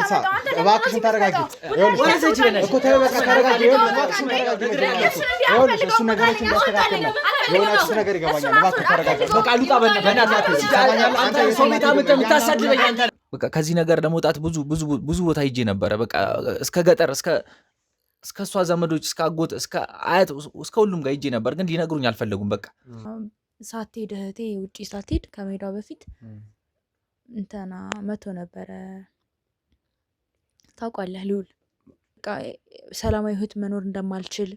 ኤልሳ እባክሽን ተረጋጊ እኮ ተይው በቃ ተረጋጊ እባክሽን ተረጋጊ እሱ ነገሮች እንዳስተካከለ ነው የሆነች ነገር ይገባኛል እባክህ ተረጋጊ በቃ ሉጣ በእናትህ ሲታማኛል አንተ ሰው የምታሳድበኝ አንተ በቃ ከዚህ ነገር ለመውጣት ብዙ ቦታ ሄጄ ነበር በቃ እስከ ገጠር እስከ እሷ ዘመዶች እስከ አጎት እስከ አያት እስከ ሁሉም ጋር ሄጄ ነበር ግን ሊነግሩኝ አልፈለጉም በቃ ሳትሄድ እህቴ ውጪ ሳትሄድ ከመሄዷ በፊት እንተና መቶ ነበረ ታውቃለህ ልውል በቃ ሰላማዊ ህይወት መኖር እንደማልችል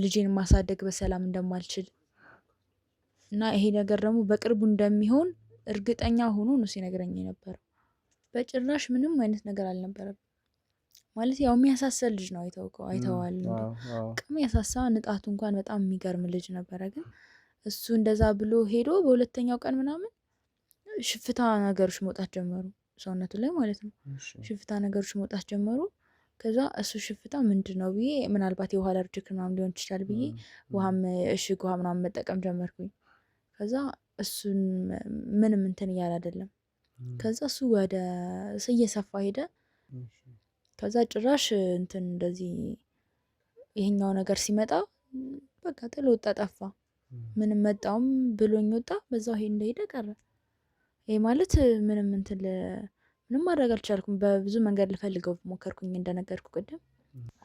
ልጄን ማሳደግ በሰላም እንደማልችል እና ይሄ ነገር ደግሞ በቅርቡ እንደሚሆን እርግጠኛ ሆኖ ነው ሲነግረኝ ነበር በጭራሽ ምንም አይነት ነገር አልነበረም ማለት ያው የሚያሳሰል ልጅ ነው አይተዋል የሚያሳሳ ንጣቱ እንኳን በጣም የሚገርም ልጅ ነበረ ግን እሱ እንደዛ ብሎ ሄዶ በሁለተኛው ቀን ምናምን ሽፍታ ነገሮች መውጣት ጀመሩ ሰውነቱ ላይ ማለት ነው ሽፍታ ነገሮች መውጣት ጀመሩ ከዛ እሱ ሽፍታ ምንድነው ብዬ ምናልባት የውሃ አለርጂክ ምናምን ሊሆን ይችላል ብዬ ውሃም እሽግ ውሃ ምናምን መጠቀም ጀመርኩኝ ከዛ እሱን ምንም እንትን እያለ አይደለም ከዛ እሱ ወደ እየሰፋ ሄደ ከዛ ጭራሽ እንትን እንደዚህ ይሄኛው ነገር ሲመጣ በቃ ጥሎ ወጣ ጠፋ ምንም መጣውም ብሎኝ ወጣ በዛው እንደሄደ ቀረ ይሄ ማለት ምንም እንትን ምንም ማድረግ አልቻልኩም በብዙ መንገድ ልፈልገው ሞከርኩኝ እንደነገርኩ ቀደም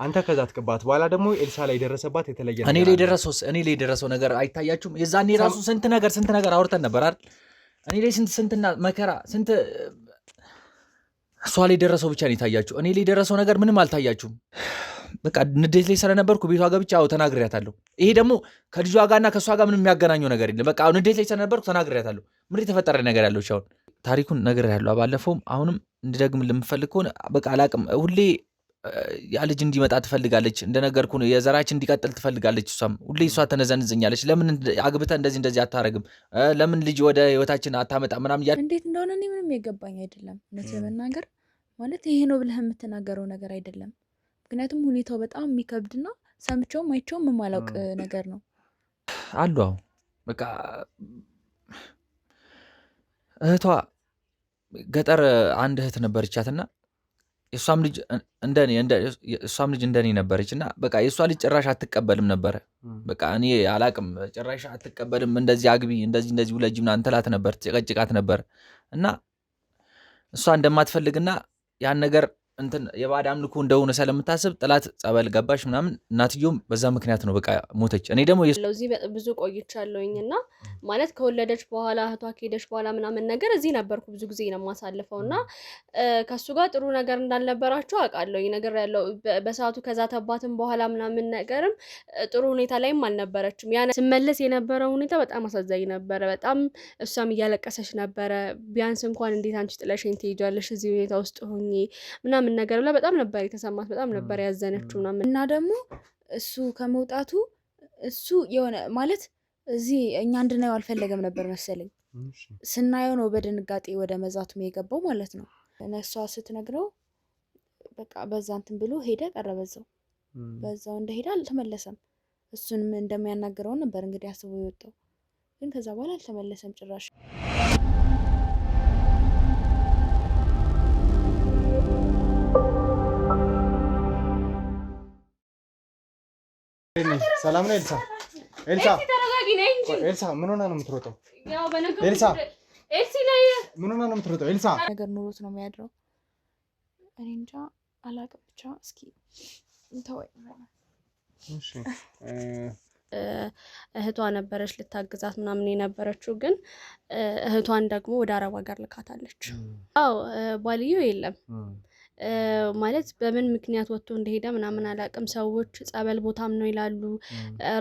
አንተ ከዛ ተቀባት በኋላ ደግሞ ኤልሳ ላይ ደረሰባት የተለየ እኔ ላይ ደረሰው ነገር አይታያችሁም የዛኔ ራሱ ስንት ነገር አውርተን ነበር አይደል እኔ ላይ ስንትና መከራ ስንት እሷ ላይ ደረሰው ብቻ ነው የታያችሁ እኔ ላይ ደረሰው ነገር ምንም አልታያችሁም በቃ ንዴት ላይ ስለነበርኩ ቤቷ ገብቼ ተናግሬያታለሁ ይሄ ደግሞ ከልጇ ጋርና ከሷ ጋር ምንም የሚያገናኘው ነገር የለም በቃ ንዴት ላይ ስለነበርኩ ተናግሬያታለሁ ምን የተፈጠረ ነገር ያለው ቻው ታሪኩን ነግሬያለሁ ባለፈውም አሁንም እንድደግም ለምፈልግ ከሆነ በቃ አላቅም ሁሌ ያ ልጅ እንዲመጣ ትፈልጋለች እንደነገርኩ ነው የዘራችን እንዲቀጥል ትፈልጋለች እሷም ሁሌ እሷ ተነዘንዘኛለች ለምን አግብታ እንደዚህ አታረግም ለምን ልጅ ወደ ህይወታችን አታመጣ ምናምን እንዴት እንደሆነ እኔ ምንም የገባኝ አይደለም እውነት ለመናገር ማለት ይሄ ነው ብለህ የምትናገረው ነገር አይደለም ምክንያቱም ሁኔታው በጣም የሚከብድና ሰምቼውም አይቼውም የማላውቅ ነገር ነው አሉ በቃ እህቷ ገጠር አንድ እህት ነበረቻትና የሷም ልጅ እንደኔ ነበረችና በቃ የሷ ልጅ ጭራሽ አትቀበልም ነበር በቃ እኔ አላቅም ጭራሽ አትቀበልም እንደዚህ አግቢ እንደዚህ ውለጂ ምናምን ትላት ነበር ጭቅጭቃት ነበር እና እሷ እንደማትፈልግና ያን ነገር እንትን የባዕድ አምልኮ እንደሆነ ስለምታስብ ጥላት ጸበል ገባሽ ምናምን እናትዮም በዛ ምክንያት ነው በቃ ሞተች እኔ ደግሞ እዚህ ብዙ ቆይቻለሁኝና ማለት ከወለደች በኋላ እህቷ ከሄደች በኋላ ምናምን ነገር እዚህ ነበርኩ ብዙ ጊዜ ነው ማሳልፈውና ከሱ ጋር ጥሩ ነገር እንዳልነበራችሁ አውቃለሁኝ ነገር ያለው በሰዓቱ ከዛ ተባትም በኋላ ምናምን ነገርም ጥሩ ሁኔታ ላይም አልነበረችም ያ ስመለስ የነበረው ሁኔታ በጣም አሳዛኝ ነበር በጣም እሷም እያለቀሰች ነበር ቢያንስ እንኳን እንዴት አንቺ ጥለሽኝ ትሄጃለሽ እዚህ ሁኔታ ውስጥ ሆኜ ምናምን ነገር ብላ በጣም ነበር የተሰማት በጣም ነበር ያዘነችው እና ደግሞ እሱ ከመውጣቱ እሱ የሆነ ማለት እዚህ እኛ እንድናየው አልፈለገም ነበር መሰለኝ ስናየው ነው በድንጋጤ ወደ መዛቱም የገባው ማለት ነው እሷ ስትነግረው በቃ በዛ እንትን ብሎ ሄደ ቀረ በዛው እንደሄደ አልተመለሰም እሱንም እንደሚያናግረው ነበር እንግዲህ አስቦ የወጣው ግን ከዛ በኋላ አልተመለሰም ጭራሽ ሰላም ነው ኤልሳ ምን ሆነ ነው የምትሮጠው ያው በነገሩ ኤልሲ ላይ ምን ሆነ ነው የምትሮጠው ኤልሳ ነገር ኑሮት ነው የሚያድረው እኔ እንጃ አላውቅም ብቻ እስኪ እንተወይ እሺ እህቷ ነበረች ልታግዛት ምናምን የነበረችው ግን እህቷን ደግሞ ወደ አረብ ሀገር ልካታለች አዎ ባልየው የለም ማለት በምን ምክንያት ወጥቶ እንደሄደ ምናምን አላቅም ሰዎች ጸበል ቦታም ነው ይላሉ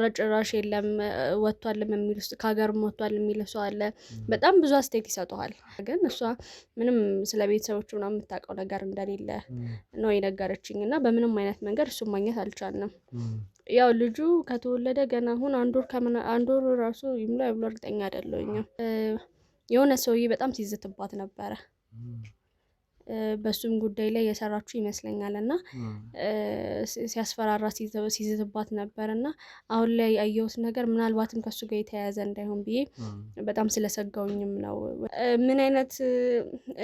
ረጭራሽ የለም ወጥቷልም የሚል ከሀገርም ወጥቷል የሚል ሰው አለ በጣም ብዙ አስተያየት ይሰጡሃል ግን እሷ ምንም ስለ ቤተሰቦቹ ምናምን የምታውቀው ነገር እንደሌለ ነው የነገረችኝና በምንም አይነት መንገድ እሱ ማግኘት አልቻልንም ያው ልጁ ከተወለደ ገና አሁን አንድ ወር ራሱ ይምላ ብሎ እርግጠኛ አይደለሁኝ የሆነ ሰውዬ በጣም ሲዝትባት ነበረ በሱም ጉዳይ ላይ የሰራችሁ ይመስለኛል እና ሲያስፈራራ ሲዝትባት ነበር እና አሁን ላይ ያየሁት ነገር ምናልባትም ከሱ ጋር የተያያዘ እንዳይሆን ብዬ በጣም ስለሰጋውኝም ነው። ምን አይነት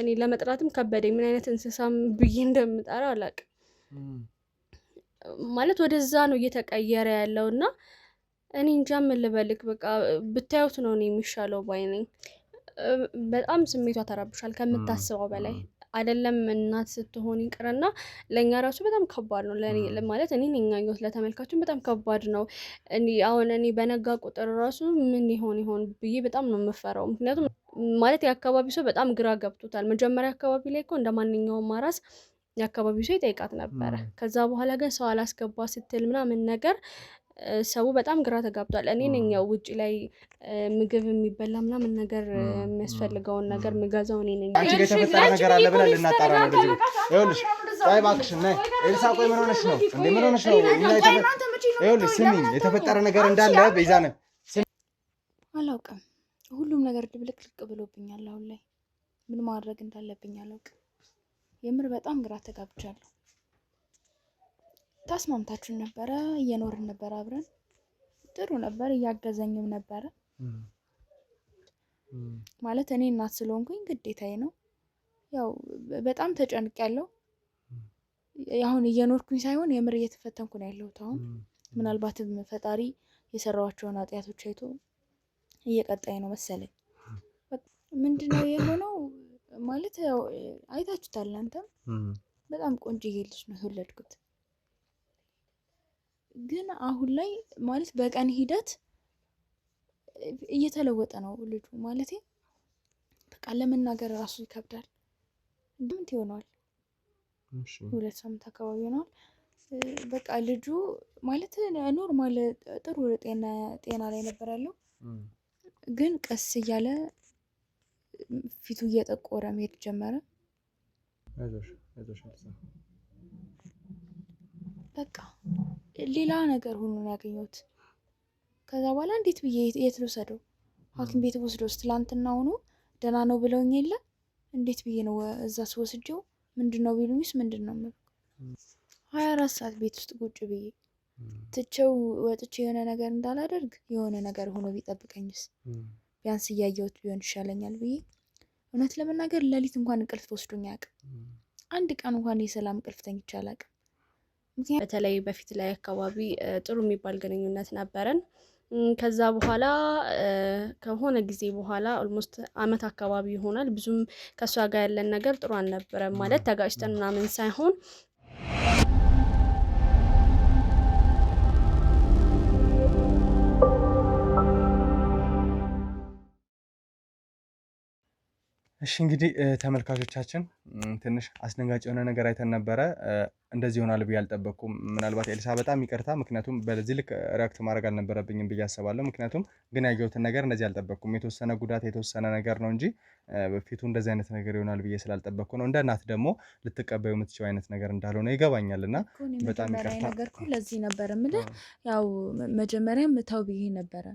እኔ ለመጥራትም ከበደኝ። ምን አይነት እንስሳም ብዬ እንደምጠራ አላውቅም። ማለት ወደዛ ነው እየተቀየረ ያለው እና እኔ እንጃ ምን ልበልክ። በቃ ብታዩት ነው እኔ የሚሻለው ባይ ነኝ። በጣም ስሜቷ ተረብሻል ከምታስበው በላይ አይደለም። እናት ስትሆን ይቅርና ለኛ ራሱ በጣም ከባድ ነው። ለኔ ማለት እኔ ነኝ ያየሁት፣ ለተመልካቹም በጣም ከባድ ነው። አሁን እኔ በነጋ ቁጥር ራሱ ምን ይሆን ብዬ በጣም ነው የምፈራው። ምክንያቱም ማለት የአካባቢ ሰው በጣም ግራ ገብቶታል። መጀመሪያ አካባቢ ላይ እኮ እንደማንኛውም አራስ የአካባቢ ሰው ይጠይቃት ነበረ። ከዛ በኋላ ግን ሰው አላስገባ ስትል ምናምን ነገር ሰው በጣም ግራ ተጋብቷል። እኔ ነኝ ያው ውጪ ላይ ምግብ የሚበላ ምናምን ነገር የሚያስፈልገውን ነገር ምገዛው እኔ ነኝ። አንቺ ጋር የተፈጠረ ነገር አለ ብለን ልናጣራ ነው እንደዚህ። ይኸውልሽ ጣይ እባክሽ ነይ ኤልሳ፣ ቆይ ምን ሆነሽ ነው እንዴ? ምን ሆነሽ ነው? ይኸውልሽ ስሚኝ፣ የተፈጠረ ነገር እንዳለ ቤዛ ነኝ። አላውቅም። ሁሉም ነገር ድብልቅልቅ ብሎብኛል። አሁን ላይ ምን ማድረግ እንዳለብኝ አላውቅም። የምር በጣም ግራ ተጋብቻለሁ። ታስማምታችን ነበረ፣ እየኖርን ነበር አብረን፣ ጥሩ ነበር፣ እያገዘኝም ነበረ። ማለት እኔ እናት ስለሆንኩኝ ግዴታዬ ነው። ያው በጣም ተጨንቄያለሁ። አሁን እየኖርኩኝ ሳይሆን የምር እየተፈተንኩ ነው ያለሁት። አሁን ምናልባትም ፈጣሪ የሰራኋቸውን ኃጢአቶች አይቶ እየቀጣኝ ነው መሰለኝ። ምንድነው የሆነው ማለት ያው አይታችሁታል አንተም። በጣም ቆንጆዬ ልጅ ነው የወለድኩት። ግን አሁን ላይ ማለት በቀን ሂደት እየተለወጠ ነው ልጁ። ማለት በቃ ለመናገር ራሱ ይከብዳል። እንደምት ይሆናል 2 ሳምንት አካባቢ ይሆናል። በቃ ልጁ ማለት ኖርማል ጥሩ ጤና ላይ ነበር ያለው። ግን ቀስ እያለ ፊቱ እየጠቆረ መሄድ ጀመረ። በቃ ሌላ ነገር ሆኖ ነው ያገኘሁት። ከዛ በኋላ እንዴት ብዬ የት ልውሰደው? ሐኪም ቤት ወስዶስ ትላንትና ሆኖ ደህና ነው ብለውኝ የለ እንዴት ብዬ ነው እዛ ስወስጀው ምንድነው ቢሉኝስ ምንድነው ማለት 24 ሰዓት ቤት ውስጥ ቁጭ ብዬ ትቼው ወጥቼ የሆነ ነገር እንዳላደርግ የሆነ ነገር ሆኖ ቢጠብቀኝስ ቢያንስ እያየሁት ቢሆን ይሻለኛል ብዬ እውነት ለመናገር ሌሊት እንኳን እንቅልፍ ወስዶኝ አያውቅም። አንድ ቀን እንኳን የሰላም እንቅልፍ ተኝቼ አላውቅም። በተለይ በፊት ላይ አካባቢ ጥሩ የሚባል ግንኙነት ነበረን። ከዛ በኋላ ከሆነ ጊዜ በኋላ ኦልሞስት አመት አካባቢ ይሆናል ብዙም ከሷ ጋር ያለን ነገር ጥሩ አልነበረም። ማለት ተጋጭተን ምናምን ሳይሆን እሺ እንግዲህ ተመልካቾቻችን ትንሽ አስደንጋጭ የሆነ ነገር አይተን ነበረ። እንደዚህ ይሆናል ብዬ አልጠበቅኩም። ምናልባት ኤልሳ በጣም ይቅርታ፣ ምክንያቱም በዚህ ልክ ሪአክት ማድረግ አልነበረብኝም ብዬ አስባለሁ። ምክንያቱም ግን ያየሁትን ነገር እንደዚህ አልጠበቅኩም። የተወሰነ ጉዳት የተወሰነ ነገር ነው እንጂ በፊቱ እንደዚህ አይነት ነገር ይሆናል ብዬ ስላልጠበቅኩ ነው። እንደ እናት ደግሞ ልትቀበዩ የምትችው አይነት ነገር እንዳልሆነ ይገባኛልና በጣም ይቅርታ። ነገር እኮ ለዚህ ነበር የምልህ። ያው መጀመሪያም ተው ብዬ ነበረ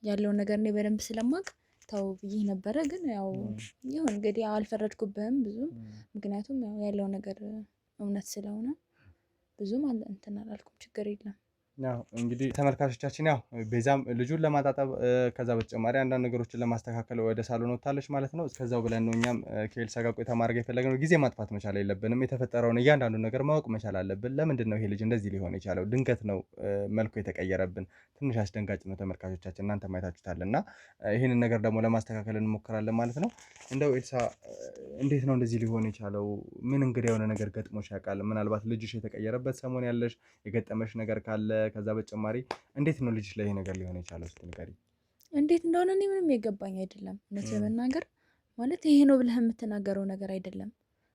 ያለውን ነገር እኔ በደንብ ስለማውቅ ተው ብዬ ነበረ። ግን ያው ይሁን እንግዲህ አልፈረድኩብህም ብዙም፣ ምክንያቱም ያው ያለው ነገር እውነት ስለሆነ ብዙም እንትን አላልኩም። ችግር የለም። ያው እንግዲህ ተመልካቾቻችን ያው ቤዛም ልጁን ለማጣጣብ ከዛ በተጨማሪ አንዳንድ ነገሮችን ለማስተካከል ወደ ሳሎን ወጣለች ማለት ነው። እስከዛው ብለን ነው እኛም ከኤልሳ ጋር ቆይታ ማድረግ የፈለግነው። ጊዜ ማጥፋት መቻል የለብንም። የተፈጠረውን እያንዳንዱ ነገር ማወቅ መቻል አለብን። ለምንድን ነው ይሄ ልጅ እንደዚህ ሊሆን የቻለው? ድንገት ነው መልኩ የተቀየረብን። ትንሽ አስደንጋጭ ነው ተመልካቾቻችን፣ እናንተ ማየታችሁታልና ይህንን ነገር ደግሞ ለማስተካከል እንሞክራለን ማለት ነው። እንደው ኤልሳ እንዴት ነው እንደዚህ ሊሆን የቻለው? ምን እንግዲህ የሆነ ነገር ገጥሞሽ ያውቃል? ምናልባት ልጅሽ የተቀየረበት ሰሞን ያለሽ የገጠመሽ ነገር ካለ ከዛ በተጨማሪ እንዴት ነው ልጅሽ ላይ ይሄ ነገር ሊሆን የቻለው? እስቲ ንገሪኝ። እንዴት እንደሆነ እኔ ምንም የገባኝ አይደለም። እውነት ለመናገር ማለት ይሄ ነው ብለህ የምትናገረው ነገር አይደለም።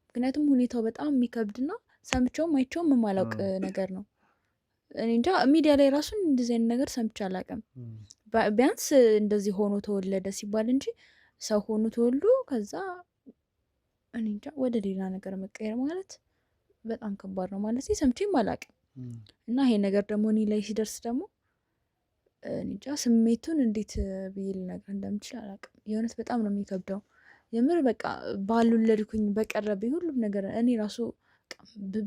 ምክንያቱም ሁኔታው በጣም የሚከብድና ሰምቼውም አይቼውም የማላውቅ ነገር ነው። እኔ እንጃ ሚዲያ ላይ ራሱ እንደዚህ አይነት ነገር ሰምቼ አላውቅም። ቢያንስ እንደዚህ ሆኖ ተወለደ ሲባል እንጂ ሰው ሆኖ ተወልዶ ከዛ እኔ እንጃ ወደ ሌላ ነገር መቀየር ማለት በጣም ከባድ ነው ማለት ሰምቼም አላውቅም። እና ይሄ ነገር ደግሞ እኔ ላይ ሲደርስ ደግሞ እንጃ ስሜቱን እንዴት ብዬ ልነግርህ እንደምችል አላውቅም። የእውነት በጣም ነው የሚከብደው። የምር በቃ ባልወለድኩኝ በቀረብኝ ሁሉም ነገር እኔ ራሱ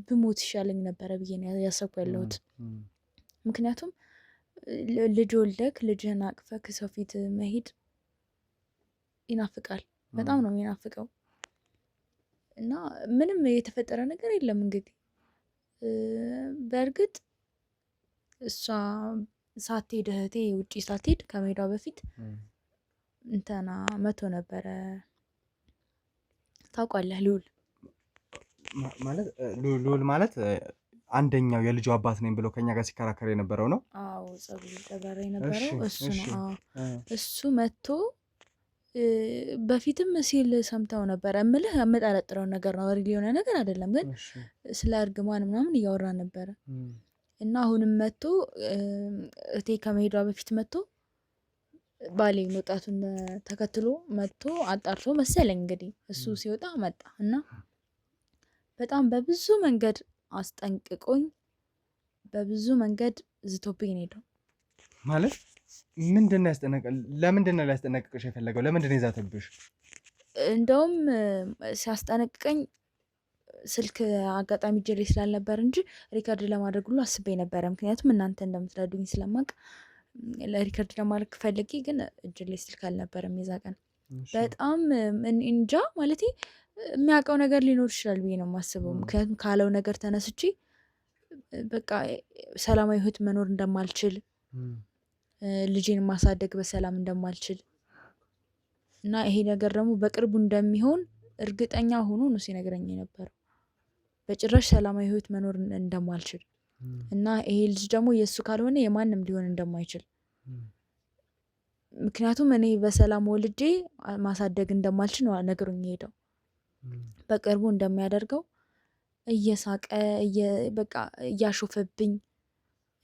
ብሞት ይሻለኝ ነበረ ብዬ ነው ያሰብኩ ያለሁት። ምክንያቱም ልጅ ወልደክ ልጅህን አቅፈክ ሰው ፊት መሄድ ይናፍቃል፣ በጣም ነው የሚናፍቀው። እና ምንም የተፈጠረ ነገር የለም እንግዲህ በእርግጥ እሷ ሳትሄድ እህቴ ውጪ ሳትሄድ ከመሄዷ በፊት እንትና መቶ ነበረ ታውቃለህ? ልዑል ማለት አንደኛው የልጁ አባት ነኝ ብሎ ከኛ ጋር ሲከራከር የነበረው ነው። አዎ ጸጉር ተበራ የነበረው እሱ ነው። እሱ መቶ በፊትም ሲል ሰምተው ነበር። እምልህ የምጠረጥረው ነገር ነው፣ ሪል የሆነ ነገር አይደለም። ግን ስለ እርግማን ምናምን እያወራ ነበረ እና አሁንም መቶ እቴ ከመሄዷ በፊት መቶ ባሌ መውጣቱን ተከትሎ መቶ አጣርቶ መሰለኝ እንግዲህ እሱ ሲወጣ መጣ እና በጣም በብዙ መንገድ አስጠንቅቆኝ በብዙ መንገድ ዝቶብኝ ሄደው። ማለት ምንድነው ያስጠነቀቀ? ለምንድነው ሊያስጠነቅቅሽ የፈለገው? ለምንድነው ይዛተብሽ? እንደውም ሲያስጠነቅቀኝ ስልክ አጋጣሚ እጄ ላይ ስላልነበር እንጂ ሪከርድ ለማድረግ ሁሉ አስቤ ነበረ። ምክንያቱም እናንተ እንደምትረዱኝ ስለማቅ ለሪከርድ ለማድረግ ፈልጌ፣ ግን እጄ ላይ ስልክ አልነበረም የዛ ቀን። በጣም እንጃ ማለቴ የሚያውቀው ነገር ሊኖር ይችላል ብዬ ነው የማስበው። ምክንያቱም ካለው ነገር ተነስቼ በቃ ሰላማዊ ህይወት መኖር እንደማልችል፣ ልጄን ማሳደግ በሰላም እንደማልችል እና ይሄ ነገር ደግሞ በቅርቡ እንደሚሆን እርግጠኛ ሆኖ ነው ሲነግረኝ የነበረው። በጭራሽ ሰላማዊ ህይወት መኖር እንደማልችል እና ይሄ ልጅ ደግሞ የእሱ ካልሆነ የማንም ሊሆን እንደማይችል፣ ምክንያቱም እኔ በሰላም ወልጄ ማሳደግ እንደማልችል ነው ነግሮኝ ሄደው። በቅርቡ እንደሚያደርገው እየሳቀ በቃ እያሾፈብኝ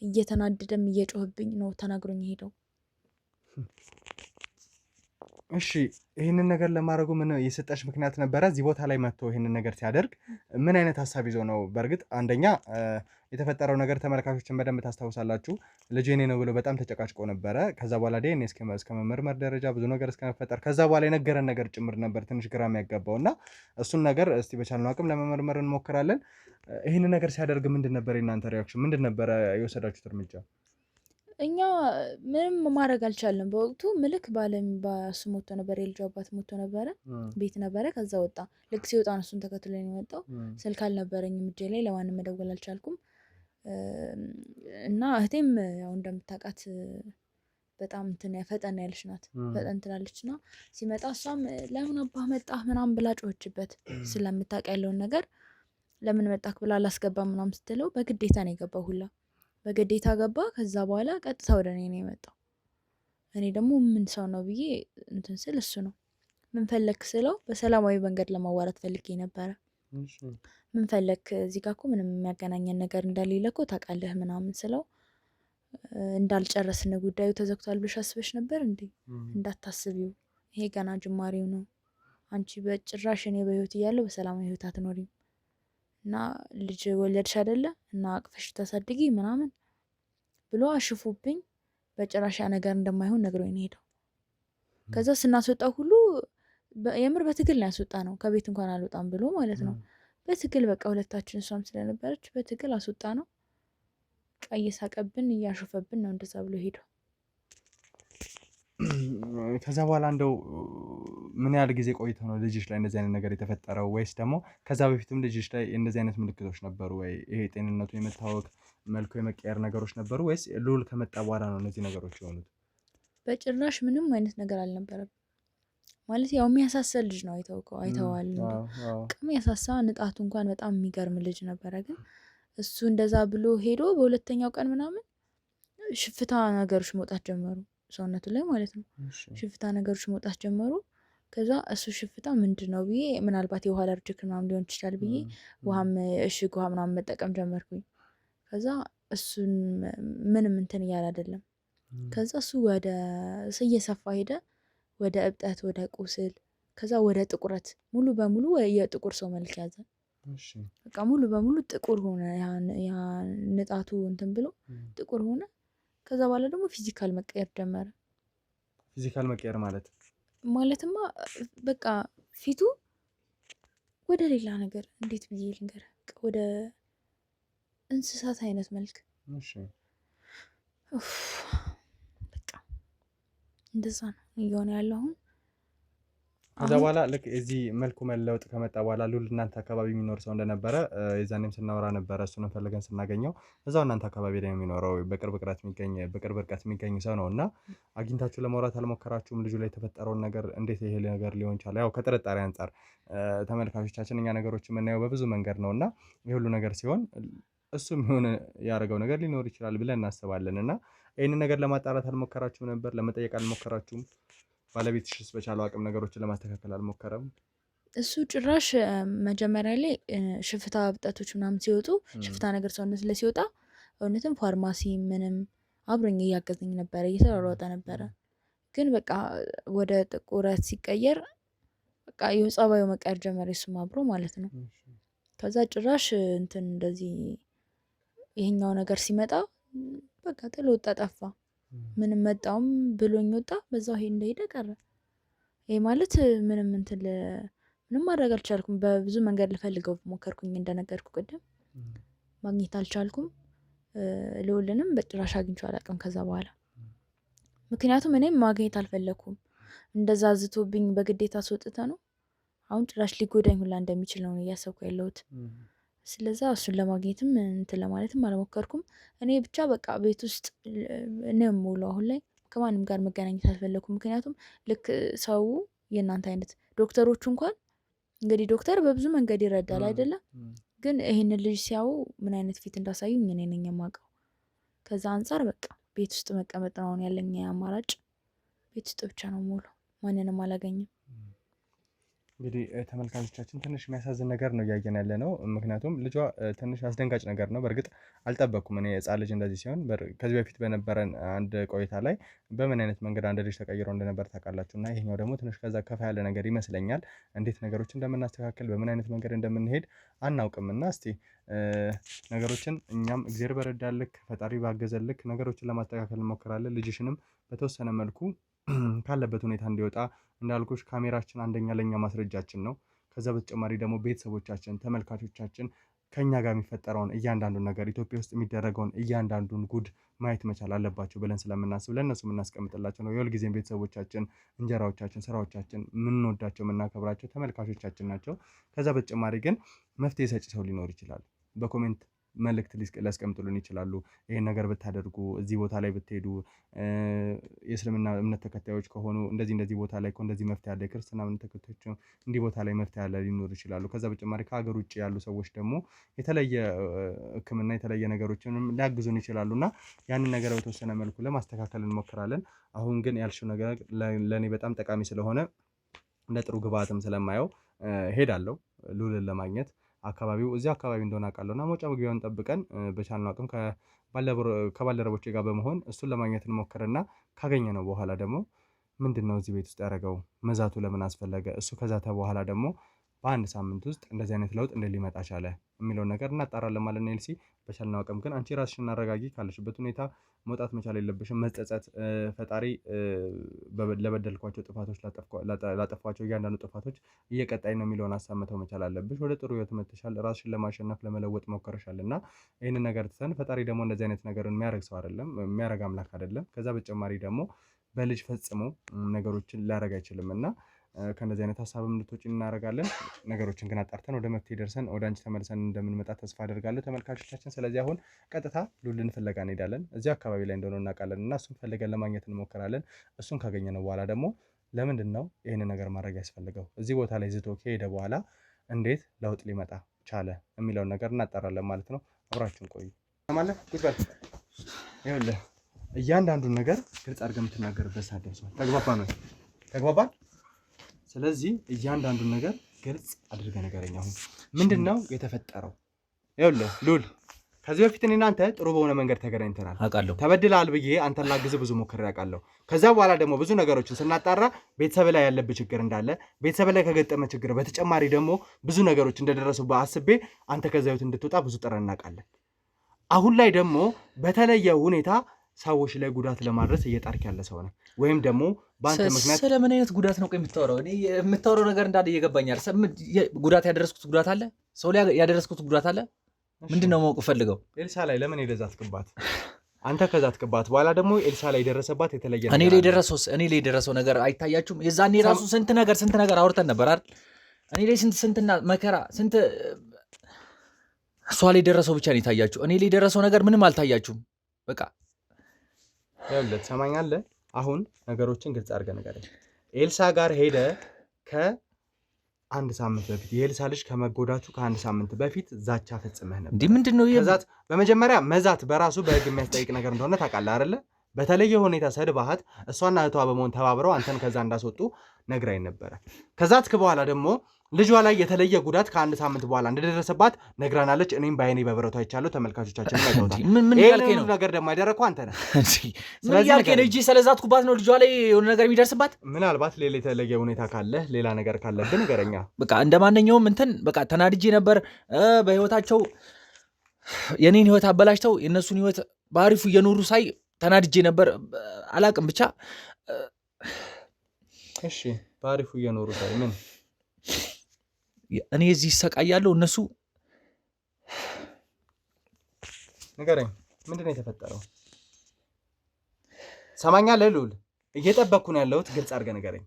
እየተናደደም እየጮህብኝ ነው ተናግሮኝ ሄደው። እሺ ይህንን ነገር ለማድረጉ ምን የሰጠሽ ምክንያት ነበረ? እዚህ ቦታ ላይ መጥቶ ይህንን ነገር ሲያደርግ ምን አይነት ሀሳብ ይዞ ነው? በእርግጥ አንደኛ የተፈጠረው ነገር ተመልካቾችን በደንብ ታስታውሳላችሁ። ልጄ እኔ ነው ብሎ በጣም ተጨቃጭቆ ነበረ። ከዛ በኋላ ዲኤንኤ እስከ መመርመር ደረጃ ብዙ ነገር እስከመፈጠር፣ ከዛ በኋላ የነገረን ነገር ጭምር ነበር ትንሽ ግራ የሚያጋባው እና እሱን ነገር እስቲ በቻልነው አቅም ለመመርመር እንሞክራለን። ይህንን ነገር ሲያደርግ ምንድን ነበር የእናንተ ሪያክሽን? ምንድን ነበረ የወሰዳችሁት እርምጃ? እኛ ምንም ማድረግ አልቻለም በወቅቱ። ምልክ ባሱ ሞቶ ነበር፣ የልጁ አባት ሞቶ ነበረ፣ ቤት ነበረ። ከዛ ወጣ። ልክ ሲወጣ እሱን ተከትሎ ነው የመጣው። ስልክ አልነበረኝም እጄ ላይ፣ ለማንም መደወል አልቻልኩም። እና እህቴም ያው እንደምታውቃት በጣም ፈጠን ያለች ናት፣ ፈጠን ትላለች። እና ሲመጣ እሷም ለምን አባህ መጣህ ምናምን ብላ ጮኸችበት። ስለምታውቅ ያለውን ነገር ለምን መጣክ ብላ አላስገባም ምናምን ስትለው በግዴታ ነው የገባው ሁላ በግዴታ ገባ። ከዛ በኋላ ቀጥታ ወደ እኔ ነው የመጣው። እኔ ደግሞ ምን ሰው ነው ብዬ እንትን ስል እሱ ነው ምን ፈለክ ስለው በሰላማዊ መንገድ ለማዋራት ፈልጌ ነበረ። ምን ፈለክ? እዚህ ጋር እኮ ምንም የሚያገናኘን ነገር እንደሌለ እኮ ታውቃለህ ምናምን ስለው እንዳልጨረስን ጉዳዩ ተዘግቷል ብለሽ አስበሽ ነበር እንዴ? እንዳታስቢው፣ ይሄ ገና ጅማሬው ነው። አንቺ በጭራሽ እኔ በህይወት እያለሁ በሰላማዊ ህይወት አትኖሪም እና ልጅ ወለድሽ አይደለ እና አቅፈሽ ታሳድጊ ምናምን ብሎ አሽፉብኝ። በጭራሽ ነገር እንደማይሆን ነግሮኝ ነው ሄደው። ከዛ ስናስወጣው ሁሉ የምር በትግል ነው ያስወጣ ነው። ከቤት እንኳን አልወጣም ብሎ ማለት ነው። በትግል በቃ ሁለታችን፣ እሷም ስለነበረች በትግል አስወጣ ነው። ቀይ ሳቀብን እያሾፈብን ነው እንደዛ ብሎ ሄደው። ከዛ በኋላ እንደው ምን ያህል ጊዜ ቆይቶ ነው ልጅሽ ላይ እንደዚህ አይነት ነገር የተፈጠረው? ወይስ ደግሞ ከዛ በፊትም ልጅሽ ላይ እንደዚህ አይነት ምልክቶች ነበሩ ወይ? ይሄ ጤንነቱ የመታወክ መልኩ የመቀየር ነገሮች ነበሩ ወይስ ልዑል ከመጣ በኋላ ነው እነዚህ ነገሮች የሆኑት? በጭራሽ ምንም አይነት ነገር አልነበረም። ማለት ያው የሚያሳሰል ልጅ ነው። አይተዋል የሚያሳሳ ንጣቱ እንኳን በጣም የሚገርም ልጅ ነበረ። ግን እሱ እንደዛ ብሎ ሄዶ በሁለተኛው ቀን ምናምን ሽፍታ ነገሮች መውጣት ጀመሩ ሰውነቱ ላይ ማለት ነው። ሽፍታ ነገሮች መውጣት ጀመሩ። ከዛ እሱ ሽፍታ ምንድን ነው ብዬ ምናልባት የውሃ አለርጂክ ምናምን ሊሆን ይችላል ብዬ ውሃም እሽግ ውሃ ምናምን መጠቀም ጀመርኩኝ። ከዛ እሱን ምንም እንትን እያለ አይደለም። ከዛ እሱ ወደ እየሰፋ ሄደ፣ ወደ እብጠት፣ ወደ ቁስል፣ ከዛ ወደ ጥቁረት፣ ሙሉ በሙሉ የጥቁር ሰው መልክ ያዘ። በቃ ሙሉ በሙሉ ጥቁር ሆነ። ያ ንጣቱ እንትን ብሎ ጥቁር ሆነ። ከዛ በኋላ ደግሞ ፊዚካል መቀየር ጀመረ። ፊዚካል መቀየር ማለትማ በቃ ፊቱ ወደ ሌላ ነገር እንዴት ብዬ ልንገር፣ ወደ እንስሳት አይነት መልክ በቃ እንደዛ ነው እየሆነ ያለው አሁን። ከዛ በኋላ ልክ እዚህ መልኩ መለወጥ ከመጣ በኋላ ሉል እናንተ አካባቢ የሚኖር ሰው እንደነበረ የዛኔም ስናወራ ነበረ። እሱንም ፈልገን ስናገኘው እዛው እናንተ አካባቢ ላይ የሚኖረው በቅርብ ርቀት የሚገኝ ሰው ነው እና አግኝታችሁ ለማውራት አልሞከራችሁም? ልጁ ላይ የተፈጠረውን ነገር እንዴት ይሄ ነገር ሊሆን ቻለ? ያው ከጥርጣሬ አንጻር ተመልካቾቻችን እኛ ነገሮች የምናየው በብዙ መንገድ ነው እና ይህ ሁሉ ነገር ሲሆን እሱም የሆነ ያደረገው ነገር ሊኖር ይችላል ብለን እናስባለን እና ይህንን ነገር ለማጣራት አልሞከራችሁም ነበር? ለመጠየቅ አልሞከራችሁም? ባለቤትሽስ በቻለው አቅም ነገሮችን ለማስተካከል አልሞከረም? እሱ ጭራሽ መጀመሪያ ላይ ሽፍታ እብጠቶች ምናምን ሲወጡ ሽፍታ ነገር ሰውነት ላይ ሲወጣ እውነትም ፋርማሲ ምንም አብሮኝ እያገዘኝ ነበረ፣ እየተሯሯጠ ነበረ። ግን በቃ ወደ ጥቁረት ሲቀየር በቃ የጸባዩ መቀየር ጀመረ፣ እሱም አብሮ ማለት ነው። ከዛ ጭራሽ እንትን እንደዚህ ይሄኛው ነገር ሲመጣ በቃ ጥሎ ወጣ፣ ጠፋ። ምንም መጣውም ብሎኝ ወጣ፣ በዛው ይሄ እንደሄደ ቀረ። ይሄ ማለት ምንም እንትን ምንም ማድረግ አልቻልኩም። በብዙ መንገድ ልፈልገው ሞከርኩኝ፣ እንደነገርኩ ቅድም ማግኘት አልቻልኩም። ልውልንም በጭራሽ አግኝቼው አላውቅም ከዛ በኋላ። ምክንያቱም እኔም ማግኘት አልፈለኩም። እንደዛ ዝቶብኝ በግዴታ አስወጥተ ነው። አሁን ጭራሽ ሊጎዳኝ ሁላ እንደሚችል ነው እያሰብኩ ያለሁት። ስለዛ እሱን ለማግኘትም እንትን ለማለትም አልሞከርኩም። እኔ ብቻ በቃ ቤት ውስጥ ነው የምውለው። አሁን ላይ ከማንም ጋር መገናኘት አልፈለኩም። ምክንያቱም ልክ ሰው የእናንተ አይነት ዶክተሮቹ እንኳን እንግዲህ ዶክተር በብዙ መንገድ ይረዳል አይደለም፣ ግን ይሄንን ልጅ ሲያዩ ምን አይነት ፊት እንዳሳዩኝ እኔ ነኝ የማውቀው። ከዛ አንጻር በቃ ቤት ውስጥ መቀመጥ ነው አሁን ያለኝ አማራጭ። ቤት ውስጥ ብቻ ነው የምውለው፣ ማንንም አላገኝም። እንግዲህ ተመልካቾቻችን ትንሽ የሚያሳዝን ነገር ነው እያየን ያለ ነው። ምክንያቱም ልጇ ትንሽ አስደንጋጭ ነገር ነው። በእርግጥ አልጠበቅኩም እኔ ሕፃን ልጅ እንደዚህ ሲሆን። ከዚህ በፊት በነበረን አንድ ቆይታ ላይ በምን አይነት መንገድ አንድ ልጅ ተቀይሮ እንደነበር ታውቃላችሁ። እና ይሄኛው ደግሞ ትንሽ ከዛ ከፍ ያለ ነገር ይመስለኛል። እንዴት ነገሮች እንደምናስተካከል በምን አይነት መንገድ እንደምንሄድ አናውቅም። እና እስቲ ነገሮችን እኛም እግዚአብሔር በረዳልክ ፈጣሪ ባገዘልክ ነገሮችን ለማስተካከል እንሞክራለን። ልጅሽንም በተወሰነ መልኩ ካለበት ሁኔታ እንዲወጣ እንዳልኩሽ ካሜራችን አንደኛ ለኛ ማስረጃችን ነው። ከዛ በተጨማሪ ደግሞ ቤተሰቦቻችን፣ ተመልካቾቻችን ከኛ ጋር የሚፈጠረውን እያንዳንዱን ነገር ኢትዮጵያ ውስጥ የሚደረገውን እያንዳንዱን ጉድ ማየት መቻል አለባቸው ብለን ስለምናስብ ለእነሱ የምናስቀምጥላቸው ነው። የሁልጊዜም ቤተሰቦቻችን፣ እንጀራዎቻችን፣ ስራዎቻችን የምንወዳቸው የምናከብራቸው ተመልካቾቻችን ናቸው። ከዛ በተጨማሪ ግን መፍትሄ ሰጪ ሰው ሊኖር ይችላል። በኮሜንት መልእክት ሊያስቀምጡልን ይችላሉ። ይሄን ነገር ብታደርጉ፣ እዚህ ቦታ ላይ ብትሄዱ፣ የእስልምና እምነት ተከታዮች ከሆኑ እንደዚህ ቦታ ላይ እንደዚህ መፍትሄ አለ፣ የክርስትና እምነት ተከታዮች እንዲህ ቦታ ላይ መፍትሄ አለ ሊኖር ይችላሉ። ከዛ በተጨማሪ ከሀገር ውጭ ያሉ ሰዎች ደግሞ የተለየ ሕክምና የተለየ ነገሮችንም ሊያግዙን ይችላሉ እና ያንን ነገር በተወሰነ መልኩ ለማስተካከል እንሞክራለን። አሁን ግን ያልሽው ነገር ለእኔ በጣም ጠቃሚ ስለሆነ እንደ ጥሩ ግብአትም ስለማየው ሄዳለሁ ሉልን ለማግኘት። አካባቢው እዚህ አካባቢ እንደሆነ አውቃለሁ እና መውጫ መግቢያውን ጠብቀን በቻልነው አቅም ከባልደረቦቼ ጋር በመሆን እሱን ለማግኘት እንሞክርና ካገኘነው በኋላ ደግሞ ምንድነው እዚህ ቤት ውስጥ ያደረገው፣ መዛቱ ለምን አስፈለገ፣ እሱ ከዛተ በኋላ ደግሞ በአንድ ሳምንት ውስጥ እንደዚህ አይነት ለውጥ እንዴት ሊመጣ ቻለ የሚለውን ነገር እናጣራለን ማለት ነው። ኤልሲ በቻልነው አቅም ግን አንቺ ራስሽን አረጋጊ። ካለሽበት ሁኔታ መውጣት መቻል የለብሽም። መጸጸት፣ ፈጣሪ ለበደልኳቸው ጥፋቶች ላጠፏቸው እያንዳንዱ ጥፋቶች እየቀጣይ ነው የሚለውን ሀሳብ መተው መቻል አለብሽ። ወደ ጥሩ ህይወት መጥተሻል። ራስሽን ለማሸነፍ ለመለወጥ ሞከረሻል እና ይህንን ነገር ትተን ፈጣሪ ደግሞ እንደዚህ አይነት ነገርን የሚያደርግ ሰው አይደለም፣ የሚያደርግ አምላክ አይደለም። ከዛ በተጨማሪ ደግሞ በልጅ ፈጽሞ ነገሮችን ሊያደርግ አይችልም እና ከእንደዚህ አይነት ሀሳብም እንድትወጪ እናደርጋለን። ነገሮችን ግን አጣርተን ወደ መፍትሄ ደርሰን ወደ አንቺ ተመልሰን እንደምንመጣ ተስፋ አደርጋለሁ ተመልካቾቻችን። ስለዚህ አሁን ቀጥታ ሉልን ፍለጋ እንሄዳለን። እዚህ አካባቢ ላይ እንደሆነ እናውቃለን እና እሱን ፈልገን ለማግኘት እንሞክራለን። እሱን ካገኘነው በኋላ ደግሞ ለምንድን ነው ይህንን ነገር ማድረግ ያስፈልገው፣ እዚህ ቦታ ላይ ዝቶ ከሄደ በኋላ እንዴት ለውጥ ሊመጣ ቻለ የሚለውን ነገር እናጣራለን ማለት ነው። አብራችሁን ቆዩ ማለት ጉድበል። ይኸውልህ እያንዳንዱን ነገር ግልጽ አድርገህ የምትናገርበት ሰዓት ደርሷል። ተግባባን? ስለዚህ እያንዳንዱን ነገር ግልጽ አድርገህ ንገረኝ። አሁን ምንድን ነው የተፈጠረው? ይኸውልህ ሉል ከዚህ በፊት እኔና አንተ ጥሩ በሆነ መንገድ ተገናኝተናል። አውቃለሁ። ተበድለሃል ብዬ አንተን ላግዝህ ብዙ ሞክሬ አውቃለሁ። ከዛ በኋላ ደግሞ ብዙ ነገሮችን ስናጣራ ቤተሰብ ላይ ያለብህ ችግር እንዳለ፣ ቤተሰብ ላይ ከገጠመ ችግር በተጨማሪ ደግሞ ብዙ ነገሮች እንደደረሱብህ አስቤ አንተ ከዛ ህይወት እንድትወጣ ብዙ ጥረት እናውቃለን። አሁን ላይ ደግሞ በተለየ ሁኔታ ሰዎች ላይ ጉዳት ለማድረስ እየጣርክ ያለ ሰው ነህ፣ ወይም ደግሞ በአንተ ምክንያት ስለምን አይነት ጉዳት ነው የምታወራው? እኔ የምታወራው ነገር እንዳለ እየገባኛል። ጉዳት ያደረስኩት ጉዳት አለ? ሰው ላይ ያደረስኩት ጉዳት አለ? ምንድነው ማወቅ ፈልገው? ኤልሳ ላይ ለምን ሄደዛትክባት? አንተ ከዛትክባት በኋላ ደግሞ ኤልሳ ላይ ደረሰባት የተለየ ነገር። እኔ ላይ የደረሰው ነገር አይታያችሁም? የዛኔ ራሱ ስንት ነገር አውርተን ነበር አይደል? እኔ ላይ ስንትና መከራ ስንት እሷ ላይ ደረሰው ብቻ ነው የታያችሁ። እኔ ላይ የደረሰው ነገር ምንም አልታያችሁም። በቃ ያውለት ሰማኛለህ። አሁን ነገሮችን ግልጽ አድርገህ ንገረኝ። ኤልሳ ጋር ሄደ ከአንድ ሳምንት በፊት የኤልሳ ልጅ ከመጎዳቱ ከአንድ ሳምንት በፊት ዛቻ ፈጽመህ ነበር። እንዴ ምንድነው ከዛት? በመጀመሪያ መዛት በራሱ በህግ የሚያስጠይቅ ነገር እንደሆነ ታውቃለህ አይደለ? በተለየ ሁኔታ ሰድባሃት እሷና እህቷ በመሆን ተባብረው አንተን ከዛ እንዳስወጡ ነግራኝ ነበረ። ከዛትክ በኋላ ደግሞ ልጇ ላይ የተለየ ጉዳት ከአንድ ሳምንት በኋላ እንደደረሰባት ነግራናለች። እኔም በአይኔ በብረቱ አይቻለሁ። ተመልካቾቻችን አይተውታል። ይሄን ነገር ደግሞ ያደረኩ አንተ ነህ። ስለዚህ ያልከኝ እጂ ስለዛትኩባት ነው ልጇ ላይ የሆነ ነገር የሚደርስባት። ምናልባት ሌላ የተለየ ሁኔታ ካለ ሌላ ነገር ካለብን ንገረኛ። በቃ እንደማንኛውም እንትን በቃ ተናድጄ ነበር። በህይወታቸው የኔን ህይወት አበላሽተው የእነሱን ህይወት በአሪፉ እየኖሩ ሳይ ተናድጄ ነበር። አላቅም ብቻ እሺ፣ በአሪፉ እየኖሩ ሳይ ምን እኔ እዚህ ይሰቃያለሁ፣ እነሱ ንገረኝ። ምንድነው የተፈጠረው? ሰማኛለህ ልዑል፣ እየጠበቅኩ ነው ያለሁት። ግልጽ አድርገህ ንገረኝ።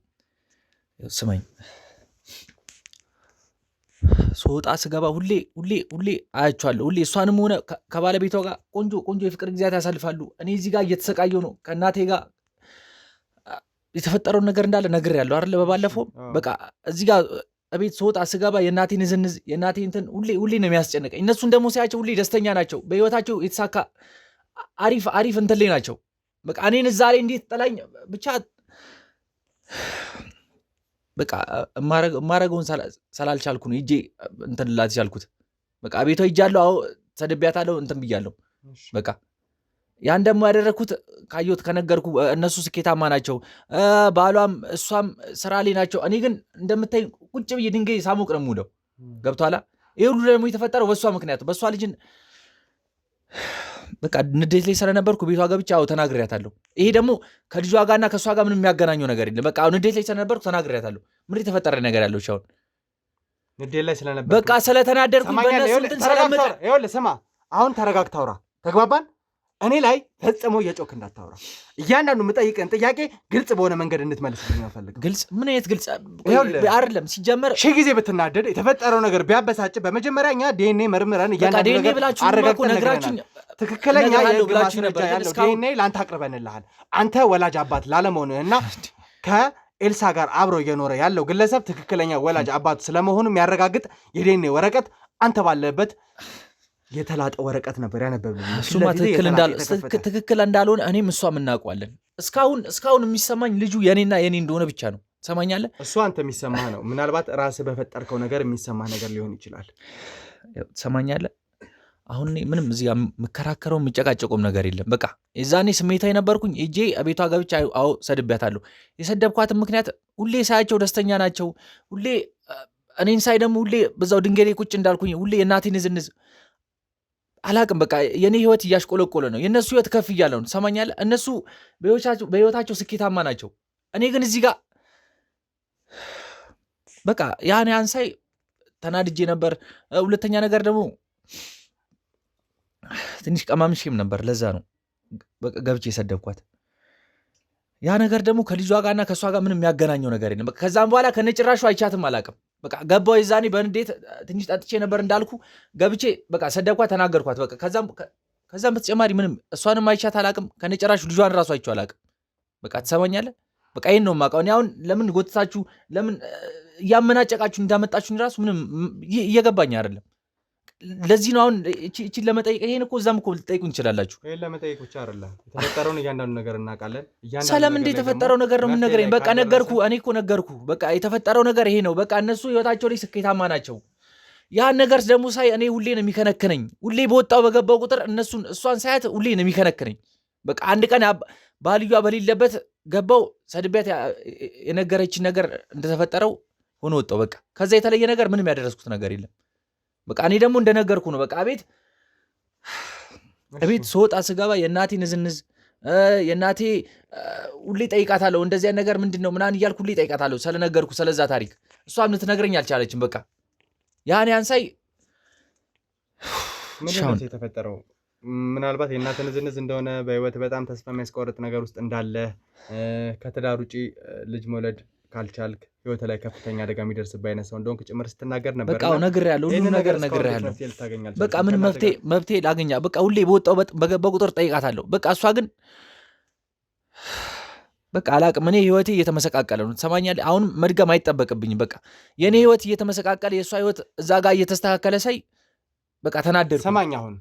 ስማኝ፣ ስወጣ ስገባ ሁሌ አያቸዋለሁ። ሁሌ እሷንም ሆነ ከባለቤቷ ጋር ቆንጆ የፍቅር ጊዜያት ያሳልፋሉ። እኔ እዚህ ጋር እየተሰቃየሁ ነው። ከእናቴ ጋር የተፈጠረውን ነገር እንዳለ ነግሬያለሁ አይደለ? በባለፈው በቃ እዚህ ጋር እቤት ስወጣ ስገባ የእናቴን ዝንዝ የእናቴን እንትን ሁሌ ነው የሚያስጨንቀኝ። እነሱን ደግሞ ሳያቸው ሁሌ ደስተኛ ናቸው። በህይወታቸው የተሳካ አሪፍ እንትን ላይ ናቸው። በቃ እኔን እዛ ላይ እንዴት ጠላኝ ብቻ በቃ ማረገውን ስላልቻልኩ ነው ሂጄ እንትን ላት ቻልኩት። በቃ ቤቷ ሂጃለሁ። አዎ ሰድቤያታለሁ፣ እንትን ብያለሁ። በቃ ያን ደግሞ ያደረግኩት ካየሁት ከነገርኩ እነሱ ስኬታማ ናቸው፣ ባሏም እሷም ስራ ላይ ናቸው። እኔ ግን እንደምታይ ቁጭ ብዬ ድንጋይ ሳሞቅ ነው የምውለው። ገብቶሃል? ይሄ ሁሉ ደግሞ የተፈጠረው በእሷ ምክንያት በእሷ ልጅን በቃ ንዴት ላይ ስለነበርኩ ቤቷ ገብቼ አዎ ተናግሬያታለሁ። ይሄ ደግሞ ከልጇ ጋርና ከእሷ ጋር ምንም የሚያገናኘው ነገር የለም። በቃ ንዴት ላይ ስለነበርኩ ተናግሬያታለሁ። ምን የተፈጠረ ነገር ያለው አሁን ንዴት ላይ ስለነበርኩ በቃ ስለተናደርኩ በእነሱ እንትን ስለምጠ ይኸውልህ ስማ፣ አሁን ተረጋግተህ አውራ። ተግባባን? እኔ ላይ ፈጽሞ የጮክ እንዳታወራ። እያንዳንዱ የምጠይቅህን ጥያቄ ግልጽ በሆነ መንገድ እንድትመልስልኝ ነው የምፈልገው። ግልጽ? ምን አይነት ግልጽ አይደለም። ሲጀመር ሺህ ጊዜ ብትናደድ የተፈጠረው ነገር ቢያበሳጭ በመጀመሪያ እኛ ዲኤንኤ መርምረን እያንዳንዱ ነገር አረጋግጠን ትክክለኛ የህግ ማስረጃ ያለው ዲኤንኤ ለአንተ አቅርበንልሃል። አንተ ወላጅ አባት ላለመሆንህና ከኤልሳ ጋር አብሮ እየኖረ ያለው ግለሰብ ትክክለኛ ወላጅ አባቱ ስለመሆኑ የሚያረጋግጥ የዲኤንኤ ወረቀት አንተ ባለበት የተላጠ ወረቀት ነበር ያነበብልኝ። እሱማ ትክክል እንዳልሆነ እኔም እሷም እናውቀዋለን። እስካሁን የሚሰማኝ ልጁ የኔና የኔ እንደሆነ ብቻ ነው። ሰማኛለህ? እሱ አንተ የሚሰማህ ነው። ምናልባት ራስህ በፈጠርከው ነገር የሚሰማህ ነገር ሊሆን ይችላል። ሰማኛለህ? አሁን ምንም እዚህ ጋር የምከራከረው የምጨቃጨቀውም ነገር የለም። በቃ የዛኔ ስሜታዊ ነበርኩኝ። እጄ ቤቷ ገብቼ አዎ ሰድቤያታለሁ። የሰደብኳትን ምክንያት ሁሌ ሳያቸው ደስተኛ ናቸው። ሁሌ እኔን ሳይ ደግሞ ሁሌ በዛው ድንጋይ ላይ ቁጭ እንዳልኩኝ ሁሌ የእናቴን ዝንዝ አላቅም። በቃ የኔ ህይወት እያሽቆለቆለ ነው፣ የእነሱ ህይወት ከፍ እያለ ነው። ትሰማኛለህ? እነሱ በህይወታቸው ስኬታማ ናቸው። እኔ ግን እዚህ ጋር በቃ ያን ሳይ ተናድጄ ነበር። ሁለተኛ ነገር ደግሞ ትንሽ ቀማምሼም ነበር። ለዛ ነው ገብቼ የሰደብኳት። ያ ነገር ደግሞ ከልጇ ጋርና ከእሷ ጋር ምንም የሚያገናኘው ነገር የለም። ከዛም በኋላ ከነጭራሹ አይቻትም አላቅም። በቃ ገባው የዛኔ በንዴት ትንሽ ጠጥቼ ነበር እንዳልኩ ገብቼ በቃ ሰደብኳት፣ ተናገርኳት። በቃ ከዛም በተጨማሪ ምንም እሷንም አይቻት አላቅም። ከነጭራሹ ልጇን ራሱ አይቼው አላቅም። በቃ ትሰማኛለህ? በቃ ይሄን ነው የማውቀው። እኔ አሁን ለምን ጎትታችሁ ለምን እያመናጨቃችሁ እንዳመጣችሁኝ ራሱ ምንም እየገባኝ አይደለም። ለዚህ ነው አሁን እቺን ለመጠየቅ ይሄን እኮ እዛም እኮ ልጠይቁኝ እንችላላችሁ። ይሄን ለመጠየቅ ብቻ አይደለም፣ የተፈጠረውን እያንዳንዱ ነገር እናውቃለን። ሰላም እንደ የተፈጠረው ነገር ነው ምን ነገረኝ። በቃ ነገርኩ፣ እኔ እኮ ነገርኩ። በቃ የተፈጠረው ነገር ይሄ ነው። በቃ እነሱ ህይወታቸው ላይ ስኬታማ ናቸው። ያን ነገር ደግሞ ሳይ እኔ ሁሌ ነው የሚከነክነኝ። ሁሌ በወጣው በገባው ቁጥር እሷን ሳያት ሁሌ ነው የሚከነክነኝ። በቃ አንድ ቀን ባልዩዋ በሌለበት ገባው ሰድቤያት የነገረችን ነገር እንደተፈጠረው ሆኖ ወጣው። በቃ ከዛ የተለየ ነገር ምንም ያደረስኩት ነገር የለም። በቃ እኔ ደግሞ እንደነገርኩ ነው። በቃ ቤት ስወጣ ስገባ የእናቴን ዝንዝ የእናቴ ሁሌ ጠይቃታለሁ እንደዚህ አይነት ነገር ምንድነው ምናምን እያልኩ ሁሌ ጠይቃታለሁ ስለነገርኩ ስለዛ ታሪክ ልትነግረኝ አልቻለችም በቃ ያኔ አንሳይ ምንድን ነው የተፈጠረው ምናልባት የእናትህ ንዝንዝ እንደሆነ በህይወት በጣም ተስፋ የሚያስቆርጥ ነገር ውስጥ እንዳለ ከትዳር ውጪ ልጅ መውለድ ካልቻልክ ህይወት ላይ ከፍተኛ አደጋ የሚደርስብህ አይነት ሰው እንደሆንክ ጭምር ስትናገር ነበር በቃ ነግሬያለሁ ሁሉ ነገር ነግሬያለሁ በቃ ምን መፍትሄ ላገኛ በቃ ሁሌ በወጣው በቁጥር ጠይቃታለሁ በቃ እሷ ግን በቃ አላቅም እኔ ህይወቴ እየተመሰቃቀለ ነው ትሰማኛለህ አሁን መድገም አይጠበቅብኝም በቃ የኔ ህይወት እየተመሰቃቀለ የእሷ ህይወት እዛ ጋር እየተስተካከለ ሳይ በቃ ተናደድኩ ሰማኝ አሁን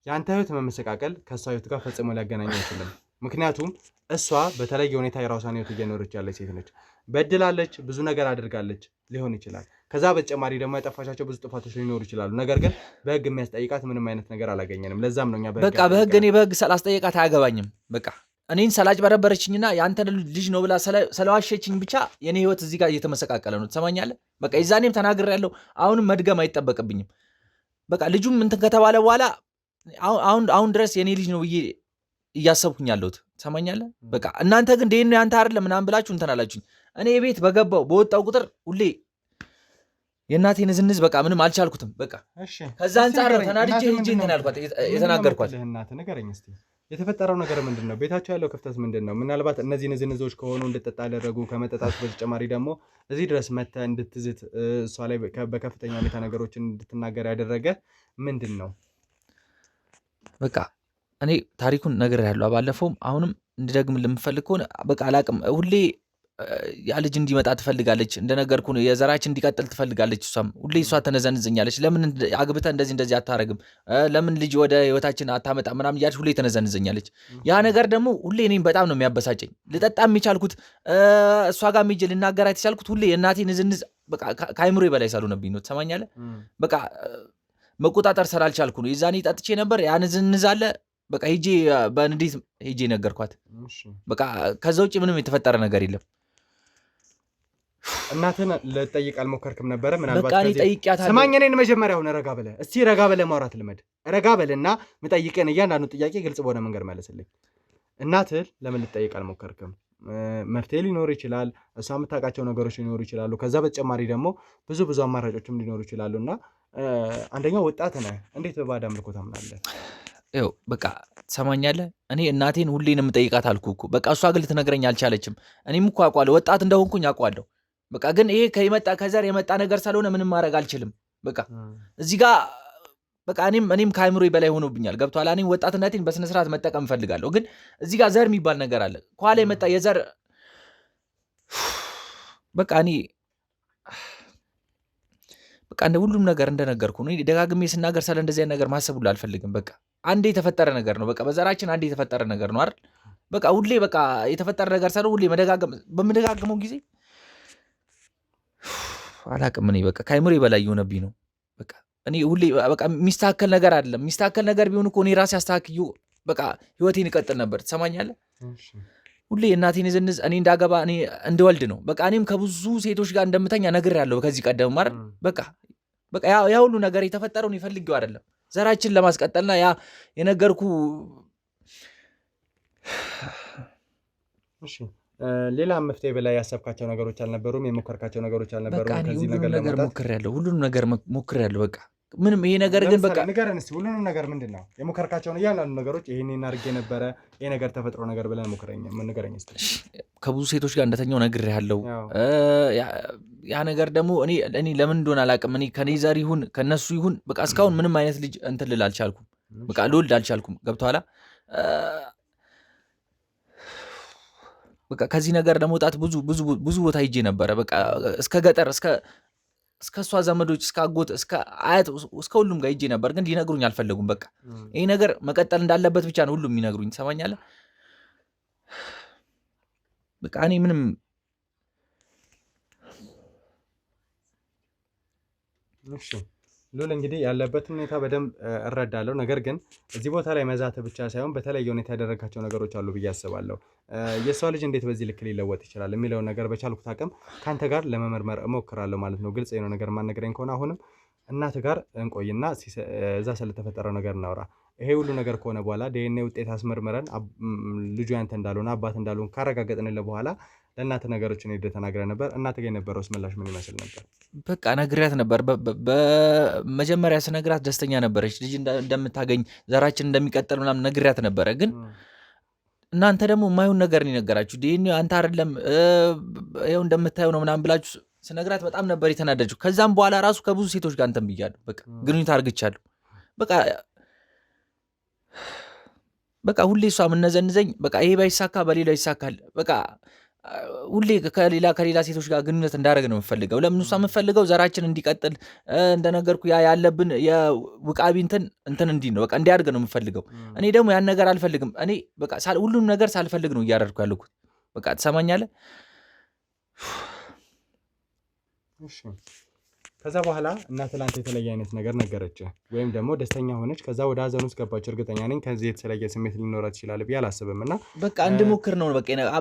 ያንተ ህይወት መመሰቃቀል ከእሷ ህይወት ጋር ፈጽሞ ሊያገናኘው አይችልም ምክንያቱም እሷ በተለየ ሁኔታ የራሷን ህይወት እየኖረች ያለች ሴት ነች በድላለች ብዙ ነገር አድርጋለች ሊሆን ይችላል ከዛ በተጨማሪ ደግሞ ያጠፋቻቸው ብዙ ጥፋቶች ሊኖሩ ይችላሉ ነገር ግን በህግ የሚያስጠይቃት ምንም አይነት ነገር አላገኘንም ለዛም ነው እኛ በቃ በህግ እኔ በህግ ስላስጠይቃት አያገባኝም በቃ እኔን ሰላጭ በረበረችኝና ያንተ ልጅ ነው ብላ ስለዋሸችኝ ብቻ የኔ ህይወት እዚህ ጋር እየተመሰቃቀለ ነው ትሰማኛለህ በቃ የዛኔም ተናግሬያለሁ አሁንም መድገም አይጠበቅብኝም በቃ ልጁም እንትን ከተባለ በኋላ አሁን ድረስ የኔ ልጅ ነው ብዬ እያሰብኩኝ ያለሁት ትሰማኛለህ በቃ እናንተ ግን ደህና ያንተ አይደለም ምናምን ብላችሁ እንትን አላችሁኝ እኔ ቤት በገባው በወጣው ቁጥር ሁሌ የእናቴን ንዝንዝ በቃ ምንም አልቻልኩትም በቃ እሺ ከዛ አንፃር ተናድጄ ሂጄ እንትን ያልኳት የተናገርኳት እናቴ ንገረኝ እስቲ የተፈጠረው ነገር ምንድነው ቤታቸው ያለው ክፍተት ምንድነው ምናልባት እነዚህ ንዝንዞች ከሆኑ እንድትጠጣ ያደረጉ ከመጠጣት በተጨማሪ ደግሞ እዚህ ድረስ መተ እንድትዝት እሷ ላይ በከፍተኛ ሁኔታ ነገሮችን እንድትናገር ያደረገ ምንድነው በቃ እኔ ታሪኩን ነግሬያለሁ ባለፈውም አሁንም እንድደግም ለምፈልግ ከሆነ በቃ አላቅም ሁሌ ያ ልጅ እንዲመጣ ትፈልጋለች እንደነገርኩ ነው የዘራችን እንዲቀጥል ትፈልጋለች እሷም ሁሌ እሷ ተነዘንዘኛለች ለምን አግብተ እንደዚህ አታረግም ለምን ልጅ ወደ ህይወታችን አታመጣ ምናምን እያለች ሁሌ ተነዘንዘኛለች ያ ነገር ደግሞ ሁሌ እኔም በጣም ነው የሚያበሳጨኝ ልጠጣ የሚቻልኩት እሷ ጋር ሄጄ ልናገራት የቻልኩት ሁሌ የእናቴ ንዝንዝ በቃ ከአይምሮ በላይ ሳልሆነብኝ ነው ትሰማኛለህ በቃ መቆጣጠር ስላልቻልኩ ነው የዛኔ ጠጥቼ ነበር ያ ንዝንዝ አለ በቃ ሄጄ በንዴት ሄጄ ነገርኳት በቃ ከዛ ውጪ ምንም የተፈጠረ ነገር የለም እናትን ለጠይቅ አልሞከርክም ነበር ምናልባት በቃ እኔ ጠይቄያታለሁ ሰማኝ እኔን መጀመሪያ ሆነ ረጋ በለ እስቲ ረጋ በለ ማውራት ልመድ ረጋ በለና መጠይቀን እያንዳንዱ ጥያቄ ግልጽ በሆነ መንገድ መልስልኝ እናትህ ለምን ልጠይቅ አልሞከርክም መፍትሄ ሊኖር ይችላል እሷ የምታውቃቸው ነገሮች ሊኖሩ ይችላሉ ከዛ በተጨማሪ ደግሞ ብዙ አማራጮችም ሊኖሩ ይችላሉና አንደኛው ወጣት ነህ እንዴት በባዕድ አምልኮ ታምናለህ ይኸው በቃ ትሰማኛለህ እኔ እናቴን ሁሌን የምጠይቃት አልኩህ እኮ በቃ እሷ ግን ልትነግረኝ አልቻለችም እኔም እኮ አውቀዋለሁ ወጣት እንደሆንኩኝ አውቀዋለሁ በቃ ግን ይሄ ከዘር የመጣ ነገር ስለሆነ ምንም ማድረግ አልችልም በቃ እዚህ ጋር በቃ እኔም ከአይምሮ በላይ ሆኖብኛል ገብቷል እኔም ወጣትነቴን በስነ ስርዓት መጠቀም ፈልጋለሁ ግን እዚህ ጋር ዘር የሚባል ነገር አለ ከኋላ የመጣ የዘር በቃ እኔ በቃ እንደ ሁሉም ነገር እንደነገርኩ ነው ደጋግሜ ስናገር ስለ እንደዚህ ነገር ማሰብ ሁሉ አልፈልግም በቃ አንዴ የተፈጠረ ነገር ነው በቃ በዘራችን አንዴ የተፈጠረ ነገር ነው አይደል በቃ ሁሌ በቃ የተፈጠረ ነገር ሳይሆን ሁሌ በመደጋገመው ጊዜ አላቅም እኔ በቃ ከአይምሮ በላይ የሆነብኝ ነው በቃ እኔ ሁሌ በቃ የሚስተካከል ነገር አይደለም የሚስተካከል ነገር ቢሆን እኮ እኔ ራሴ አስተካክዩ በቃ ህይወቴን ይቀጥል ነበር ትሰማኛለህ ሁሌ እናቴን ንዝንዝ እኔ እንዳገባ እኔ እንደወልድ ነው በቃ እኔም ከብዙ ሴቶች ጋር እንደምተኛ ነግሬያለሁ ከዚህ ቀደም ማለት በቃ ያ ሁሉ ነገር የተፈጠረው ነው ፈልጌው አይደለም ዘራችን ለማስቀጠልና ያ የነገርኩ እሺ ሌላ መፍትሄ በላይ ያሰብካቸው ነገሮች አልነበሩም የሞከርካቸው ነገሮች አልነበሩም ከዚህ ነገር ለመውጣት ሁሉንም ነገር ሞክሬያለሁ በቃ ምንም ይሄ ነገር ግን በቃ ንገረን እስቲ ሁሉንም ነገር ምንድነው የሞከርካቸው እያንዳንዱ ነገሮች ይሄንን አድርጌ ነበር ይሄ ነገር ተፈጥሮ ነገር ብለን ንገረኝ እስቲ ከብዙ ሴቶች ጋር እንደተኛው ነግሬያለሁ ያ ነገር ደግሞ እኔ ለምን እንደሆነ አላውቅም እኔ ከኔ ዘር ይሁን ከነሱ ይሁን በቃ እስካሁን ምንም አይነት ልጅ እንትን ልል አልቻልኩም በቃ ልወልድ አልቻልኩም ገብቶሃል በቃ ከዚህ ነገር ለመውጣት ብዙ ቦታ ሄጄ ነበረ በቃ እስከ ገጠር እስከ እሷ ዘመዶች እስከ አጎት እስከ አያት እስከ ሁሉም ጋር ሄጄ ነበር ግን ሊነግሩኝ አልፈለጉም በቃ ይሄ ነገር መቀጠል እንዳለበት ብቻ ነው ሁሉም የሚነግሩኝ ትሰማኛለህ በቃ እኔ ምንም እሺ ሉል እንግዲህ ያለበትን ሁኔታ በደንብ እረዳለሁ ነገር ግን እዚህ ቦታ ላይ መዛት ብቻ ሳይሆን በተለየ ሁኔታ ያደረጋቸው ነገሮች አሉ ብዬ አስባለሁ የሷ ልጅ እንዴት በዚህ ልክ ሊለወጥ ይችላል የሚለው ነገር በቻልኩት አቅም ካንተ ጋር ለመመርመር እሞክራለሁ ማለት ነው ግልጽ የሆነ ነገር ማነገረኝ ከሆነ አሁንም እናት ጋር እንቆይና እዛ ስለተፈጠረው ነገር እናውራ ይሄ ሁሉ ነገር ከሆነ በኋላ ዲኤንኤ ውጤት አስመርመረን ልጁ ያንተ እንዳልሆነ አባት እንዳልሆነ ካረጋገጥንልህ በኋላ ለእናት ነገሮችን ሄደህ ተናግረህ ነበር። እናት ጋር የነበረው ምላሽ ምን ይመስል ነበር? በቃ ነግሬያት ነበር። በመጀመሪያ ስነግራት ደስተኛ ነበረች። ልጅ እንደምታገኝ ዘራችን እንደሚቀጥል ምናምን ነግሬያት ነበረ። ግን እናንተ ደግሞ የማይሆን ነገር ነው የነገራችሁ። ዲኤንኤ አንተ አይደለም ይኸው እንደምታየው ነው ምናምን ብላችሁ ስነግራት በጣም ነበር የተናደደችው። ከዛም በኋላ ራሱ ከብዙ ሴቶች ጋር እንትን ብያለሁ። በቃ ግንኙነት አድርግቻለሁ። በቃ ሁሌ እሷ የምነዘንዘኝ በቃ ይሄ ባይሳካ በሌላ ይሳካል። በቃ ሁሌ ከሌላ ሴቶች ጋር ግንኙነት እንዳደረግ ነው የምፈልገው። ለምን እሷ የምፈልገው ዘራችን እንዲቀጥል እንደነገርኩ ያለብን የውቃቢ እንትን እንዲህ ነው በቃ እንዲያድግ ነው የምፈልገው። እኔ ደግሞ ያን ነገር አልፈልግም። እኔ በቃ ሁሉም ነገር ሳልፈልግ ነው እያደረግኩ ያለኩት። በቃ ትሰማኛለህ? እሺ ከዛ በኋላ እናት ላንተ የተለየ አይነት ነገር ነገረች ወይም ደግሞ ደስተኛ ሆነች፣ ከዛ ወደ ሀዘን ውስጥ ገባች። እርግጠኛ ነኝ ከዚህ የተለየ ስሜት ሊኖራት ይችላል ብዬ አላስብም። እና በቃ እንድሞክር ነው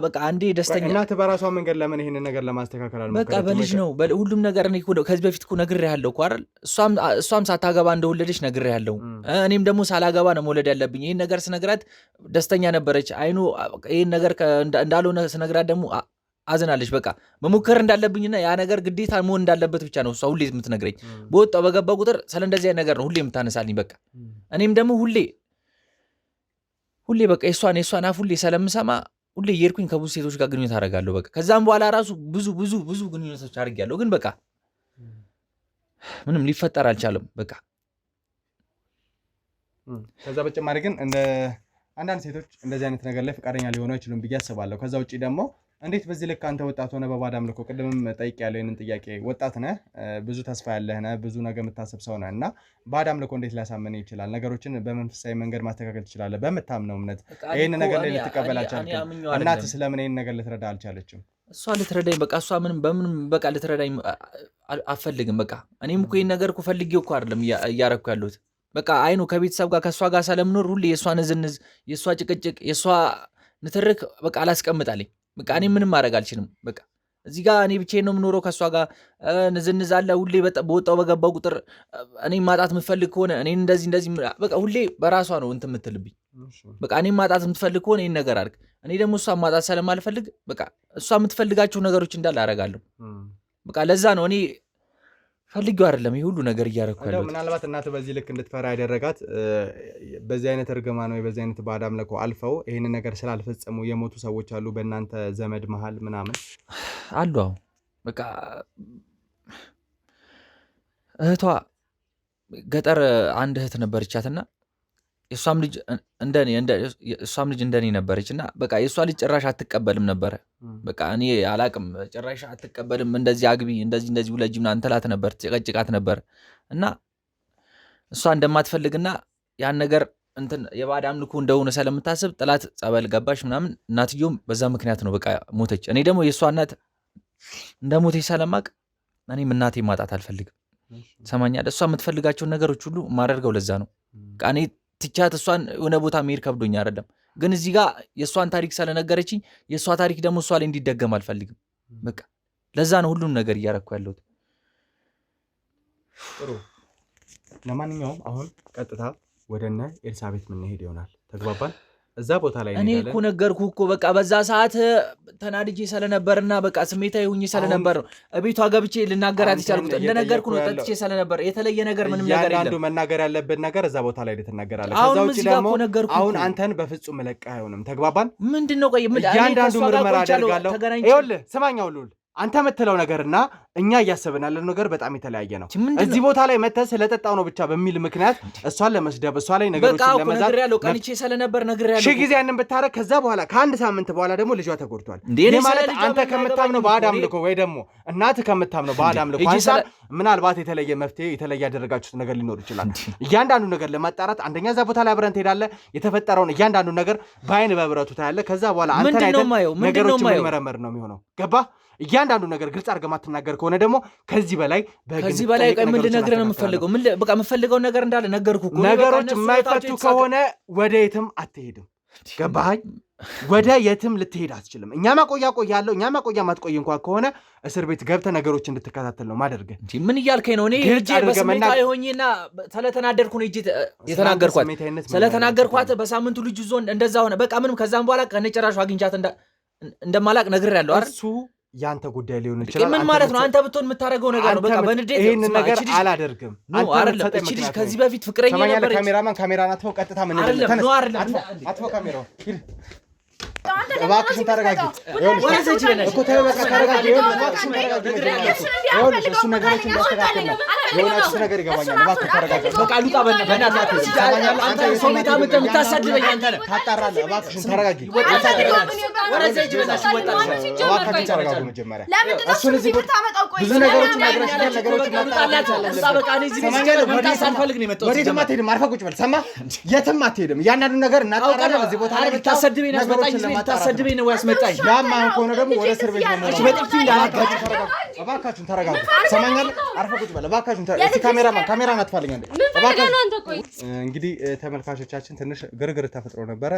በቃ አንዴ ደስተኛ እናት በራሷ መንገድ ለምን ይሄንን ነገር ለማስተካከል አልሞከረችም? በቃ በልጅ ነው ሁሉም ነገር። እኔ ከዚህ በፊት እኮ ነግሬሃለሁ እኮ አይደል? እሷም ሳታገባ እንደወለደች ነግሬሃለሁ። እኔም ደግሞ ሳላገባ ነው መውለድ ያለብኝ። ይሄን ነገር ስነግራት ደስተኛ ነበረች። ይሄን ነገር እንዳልሆነ ስነግራት ደግሞ አዝናለች። በቃ መሞከር እንዳለብኝና ያ ነገር ግዴታ መሆን እንዳለበት ብቻ ነው እሷ ሁሌ የምትነግረኝ። በወጣው በገባው ቁጥር ስለ እንደዚህ አይነት ነገር ነው ሁሌ የምታነሳልኝ። በቃ እኔም ደግሞ ሁሌ በቃ የሷን አፍ ሁሌ ስለምሰማ ሁሌ እየሄድኩኝ ከብዙ ሴቶች ጋር ግንኙነት አደርጋለሁ። በቃ ከዛም በኋላ ራሱ ብዙ ግንኙነቶች አድርጌያለሁ። ግን በቃ ምንም ሊፈጠር አልቻለም። በቃ ከዛ በተጨማሪ ግን አንዳንድ ሴቶች እንደዚህ አይነት ነገር ላይ ፈቃደኛ ሊሆኑ አይችሉም ብዬ አስባለሁ። ከዛ ውጪ ደግሞ እንዴት በዚህ ልክ አንተ ወጣት ሆነ በባዕድ አምልኮ ቅድምም ጠይቄያለሁ ይሄንን ጥያቄ። ወጣት ነህ፣ ብዙ ተስፋ ያለህ ነህ፣ ብዙ ነገር የምታስብ ሰው ነህ እና ባዕድ አምልኮ እንዴት ሊያሳምን ይችላል? ነገሮችን በመንፈሳዊ መንገድ ማስተካከል ትችላለህ በምታምነው እምነት። ይሄን ነገር ላይ ልትቀበል አልቻልክም። እናት ስለምን ይሄን ነገር ልትረዳ አልቻለችም? እሷ ልትረዳኝ በቃ እሷ በምንም በቃ ልትረዳኝ አፈልግም። በቃ እኔም እኮ ይሄን ነገር እኮ ፈልጌው እኮ አይደለም እያረኩ ያለሁት። በቃ አይኑ ከቤተሰብ ጋር ከእሷ ጋር ስለምኖር ሁሌ የእሷ ንዝንዝ፣ የእሷ ጭቅጭቅ፣ የእሷ ንትርክ በቃ አላስቀምጣልኝ። በቃ እኔ ምንም ማድረግ አልችልም። በቃ እዚህ ጋር እኔ ብቻዬን ነው የምኖረው። ከእሷ ጋር ንዝንዝ አለ ሁሌ። በወጣው በገባው ቁጥር እኔ ማጣት የምትፈልግ ከሆነ እኔ እንደዚህ በቃ ሁሌ በራሷ ነው እንትን የምትልብኝ። በቃ እኔ ማጣት የምትፈልግ ከሆነ ይህን ነገር አድርግ። እኔ ደግሞ እሷ ማጣት ስለማልፈልግ በቃ እሷ የምትፈልጋቸው ነገሮች እንዳለ አደርጋለሁ። በቃ ለዛ ነው እኔ ፈልጌው አይደለም ይሄ ሁሉ ነገር እያደረኩ ያለሁት። ምናልባት እናት በዚህ ልክ እንድትፈራ ያደረጋት በዚህ አይነት እርግማን ወይ በዚህ አይነት ባዕድ አምልኮ አልፈው ይሄንን ነገር ስላልፈጸሙ የሞቱ ሰዎች አሉ በእናንተ ዘመድ መሃል ምናምን አሉ። አዎ በቃ እህቷ ገጠር አንድ እህት ነበረቻትና የእሷም ልጅ እንደኔ ነበረች እና በቃ የእሷ ልጅ ጭራሽ አትቀበልም ነበረ። በቃ እኔ አላቅም ጭራሽ አትቀበልም። እንደዚህ አግቢ እንደዚህ ውለጂ ምናምን ትላት ነበር፣ ጭቀጭቃት ነበር እና እሷ እንደማትፈልግና ያን ነገር እንትን የባዕድ አምልኮ እንደሆነ ስለምታስብ ጥላት ጸበል ገባሽ ምናምን። እናትየውም በዛ ምክንያት ነው በቃ ሞተች። እኔ ደግሞ የእሷ እናት እንደ ሞተች ስለማቅ እኔም እናቴ ማጣት አልፈልግም። ሰማኛለህ? እሷ የምትፈልጋቸውን ነገሮች ሁሉ ማደርገው ለዛ ነው። እኔ ትቻት እሷን የሆነ ቦታ መሄድ ከብዶኝ አይደለም፣ ግን እዚህ ጋር የእሷን ታሪክ ስለነገረችኝ የእሷ ታሪክ ደግሞ እሷ ላይ እንዲደገም አልፈልግም። በቃ ለዛ ነው ሁሉም ነገር እያረኩ ያለሁት። ጥሩ። ለማንኛውም አሁን ቀጥታ ወደ እነ ኤልሳቤት የምንሄድ ይሆናል። ተግባባን? እዛ ቦታ ላይ እኔ እኮ ነገርኩህ እኮ በቃ በዛ ሰዓት ተናድጄ ስለነበርና በቃ ስሜታዊ ሆኜ ስለነበር ነው እቤቷ ገብቼ ልናገራት ይቻልኩት። እንደነገርኩህ ነው ጠጥቼ ስለነበር የተለየ ነገር ምንም ነገር የለም። አንዱ መናገር ያለብን ነገር እዛ ቦታ ላይ ልትናገራለህ። ከዛ ውጪ ደግሞ አሁን አንተን በፍጹም ለቀህ አይሆንም። ተግባባን? ምንድነው ቆይ እያንዳንዱ ምርመራ አደርጋለሁ። ይኸውልህ ስማኛው ሉል አንተ የምትለው ነገርና እኛ እያሰብን ያለው ነገር በጣም የተለያየ ነው። እዚህ ቦታ ላይ መተህ ስለጠጣው ነው ብቻ በሚል ምክንያት እሷን ለመስደብ እሷ ላይ ነገሮችን ለመዛት ነግሬያለሁ። ቀንቼ ስለነበር ነግሬያለሁ። ሺህ ጊዜ ያንን ብታረግ ከዛ በኋላ ከአንድ ሳምንት በኋላ ደግሞ ልጇ ተጎድቷል። ይህ ማለት አንተ ከምታምነው ባዕድ አምልኮ ወይ ደግሞ እናትህ ከምታምነው ባዕድ አምልኮ አንፃር ምናልባት የተለየ መፍትሄ የተለየ ያደረጋችሁት ነገር ሊኖር ይችላል። እያንዳንዱ ነገር ለማጣራት አንደኛ እዛ ቦታ ላይ አብረን ትሄዳለህ። የተፈጠረውን እያንዳንዱ ነገር በአይን በብረቱ ታያለህ። ከዛ በኋላ አንተ ነገሮችን መመረመር ነው የሚሆነው። ገባህ? እያንዳንዱ ነገር ግልጽ አድርገህ ማትናገር ከሆነ ደግሞ ከዚህ በላይ ምን ልነግርህ ነው የምፈልገው? በቃ የምፈልገውን ነገር እንዳለ ነገርኩህ እኮ። ነገሮች የማይፈቱ ከሆነ ወደ የትም አትሄድም። ገባኸኝ? ወደ የትም ልትሄድ አትችልም። እኛ ማቆያ ቆያለሁ፣ እኛ ማቆያ ማትቆይ እንኳን ከሆነ እስር ቤት ገብተህ ነገሮች እንድትከታተል ነው ማደርገህ። ምን እያልከኝ ነው? እኔ እጄ በስሜታዊ ሆኜና ስለተናደድኩ ነው እጄ የተናገርኳት። ስለተናገርኳት በሳምንቱ ልጅ ዞን እንደዛ ሆነ። በቃ ምንም ከዛም በኋላ ከነጨራሹ አግኝቻት እንደማላቅ ነግሬያለሁ አይደል? እሱ ያንተ ጉዳይ ሊሆን ይችላል። ምን ማለት ነው? አንተ ብትሆን የምታደርገው ነገር ነው። በቃ በንዴት ይሄን ነገር አላደርግም። አንተ አይደለም እቺ ልጅ ከዚህ በፊት ፍቅረኛ ነበረች። ካሜራማን ካሜራን አትፈው፣ ቀጥታ ምን አይደለም ነው አይደለም አትፈው ካሜራው እባክሽን ተረጋጊ። እኮ ተይው በቃ ተረጋጊ። እባክሽን ተረጋጊ። እሱ ነገሮች እንዳስተካከል ነው የሆናችሁ ነገር ይገባኛል። እባክህ ተረጋጊ። በቃ ሉጣ በእናትህ ትሰማኛለህ? አንተ ሰው ቤት የምታሳድበኝ አንተ ነህ። ታጣራለህ። እባክሽን ተረጋጊ። እባክህ ተረጋጉ። መጀመሪያ እሱን እዚህ ብዙ ነገሮች ነግረሽኛል። ነገሮች ሳልፈልግ ነው የመጣሁት። ወዴትም አትሄድም። አርፈህ ቁጭ በል። ሰማህ? የትም አትሄድም። እያንዳንዱ ነገር እናጣራለን። እዚህ ቦታ ላይ ልታሰድበኝ ነው ልታሰድበኝ ነው ያስመጣኝ። ያማ ከሆነ ደግሞ ወደ እስር ቤት ነው። በጥፊ እንዳላጋጭ። እባካችሁን ተረጋጉ። ሰማኛለህ? አርፈህ ቁጭ በል እባካችሁን። ካሜራማን አትፋልኝ አንዴ እባካችሁ። እንግዲህ ተመልካቾቻችን ትንሽ ግርግር ተፈጥሮ ነበረ።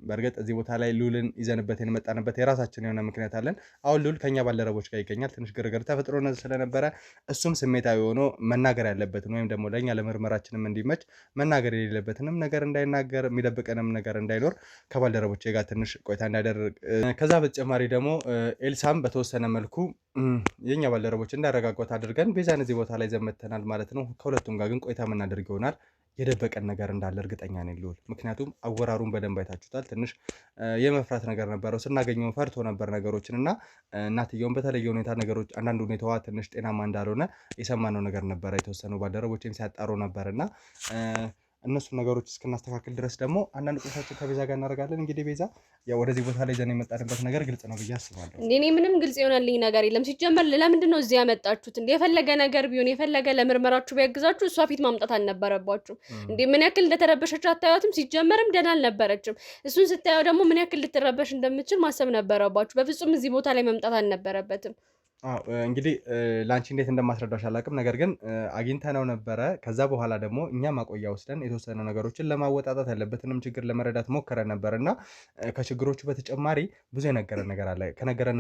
በእርግጥ እዚህ ቦታ ላይ ሉልን ይዘንበት የመጣንበት የራሳችን የሆነ ምክንያት አለን። አሁን ሉል ከኛ ባልደረቦች ጋር ይገኛል። ትንሽ ግርግር ተፈጥሮ ስለነበረ እሱም ስሜታዊ ሆኖ መናገር ያለበትን ወይም ደግሞ ለእኛ ለምርመራችንም እንዲመች መናገር የሌለበትንም ነገር እንዳይናገር፣ የሚደብቀንም ነገር እንዳይኖር ከባልደረቦች ጋር ትንሽ ቆይታ እንዳያደርግ፣ ከዛ በተጨማሪ ደግሞ ኤልሳም በተወሰነ መልኩ የኛ ባልደረቦች እንዳረጋጓት አድርገን ቤዛን እዚህ ቦታ ላይ ዘመተናል ማለት ነው። ከሁለቱም ጋር ግን ቆይታ የምናደርግ ይሆናል። የደበቀን ነገር እንዳለ እርግጠኛ ነኝ ልውል። ምክንያቱም አወራሩን በደንብ አይታችሁታል። ትንሽ የመፍራት ነገር ነበረው። ስናገኘው ፈርቶ ነበር ነገሮችን እና እናትየውን በተለየ ሁኔታ ነገሮች አንዳንድ ሁኔታዋ ትንሽ ጤናማ እንዳልሆነ የሰማነው ነገር ነበረ። የተወሰኑ ባልደረቦችም ሲያጣሩ ነበር እና እነሱ ነገሮች እስክናስተካክል ድረስ ደግሞ አንዳንድ ቆይታችን ከቤዛ ጋር እናደርጋለን። እንግዲህ ቤዛ ያው ወደዚህ ቦታ ላይ ዘን የመጣንበት ነገር ግልጽ ነው ብዬ አስባለሁ። እኔ ምንም ግልጽ የሆነልኝ ነገር የለም። ሲጀመር ለምንድን ነው እዚህ ያመጣችሁት? እንደ የፈለገ ነገር ቢሆን የፈለገ ለምርመራችሁ ቢያግዛችሁ እሷ ፊት ማምጣት አልነበረባችሁም እንዴ? ምን ያክል እንደተረበሸች አታዩትም? ሲጀመርም ደህና አልነበረችም። እሱን ስታየው ደግሞ ምን ያክል ልትረበሽ እንደምትችል ማሰብ ነበረባችሁ። በፍጹም እዚህ ቦታ ላይ መምጣት አልነበረበትም። እንግዲህ ላንቺ እንዴት እንደማስረዳሽ አላውቅም። ነገር ግን አግኝተነው ነበረ። ከዛ በኋላ ደግሞ እኛ ማቆያ ወስደን የተወሰነ ነገሮችን ለማወጣጣት ያለበትንም ችግር ለመረዳት ሞከረን ነበር እና ከችግሮቹ በተጨማሪ ብዙ የነገረን ነገር አለ። ከነገረን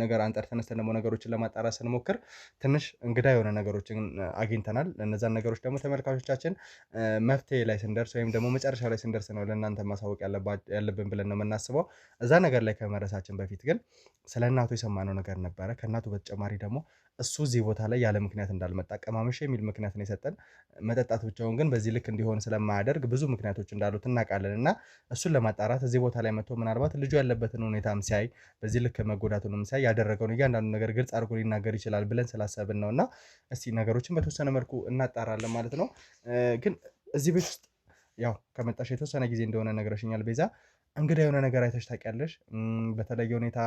ነገር አንጻር ተነስተን ደግሞ ነገሮችን ለማጣራት ስንሞክር ትንሽ እንግዳ የሆነ ነገሮችን አግኝተናል። እነዛን ነገሮች ደግሞ ተመልካቾቻችን መፍትሄ ላይ ስንደርስ ወይም ደግሞ መጨረሻ ላይ ስንደርስ ነው ለእናንተ ማሳወቅ ያለብን ብለን ነው የምናስበው። እዛ ነገር ላይ ከመድረሳችን በፊት ግን ስለ እናቱ የሰማነው ነገር ነበረ። ከእናቱ በተጨማሪ ደግሞ እሱ እዚህ ቦታ ላይ ያለ ምክንያት እንዳልመጣ ቀማምሽ የሚል ምክንያት ነው የሰጠን። መጠጣት ብቻውን ግን በዚህ ልክ እንዲሆን ስለማያደርግ ብዙ ምክንያቶች እንዳሉት እናውቃለን እና እሱን ለማጣራት እዚህ ቦታ ላይ መጥቶ ምናልባት ልጁ ያለበትን ሁኔታም ሲያይ በዚህ ልክ መጎዳቱንም ሲያይ ያደረገውን እያንዳንዱ ነገር ግልጽ አድርጎ ሊናገር ይችላል ብለን ስላሰብን ነው እና እስቲ ነገሮችን በተወሰነ መልኩ እናጣራለን ማለት ነው። ግን እዚህ ቤት ውስጥ ያው ከመጣሽ የተወሰነ ጊዜ እንደሆነ ነግረሽኛል ቤዛ። እንግዳ የሆነ ነገር አይተሽ ታውቂያለሽ? በተለየ ሁኔታ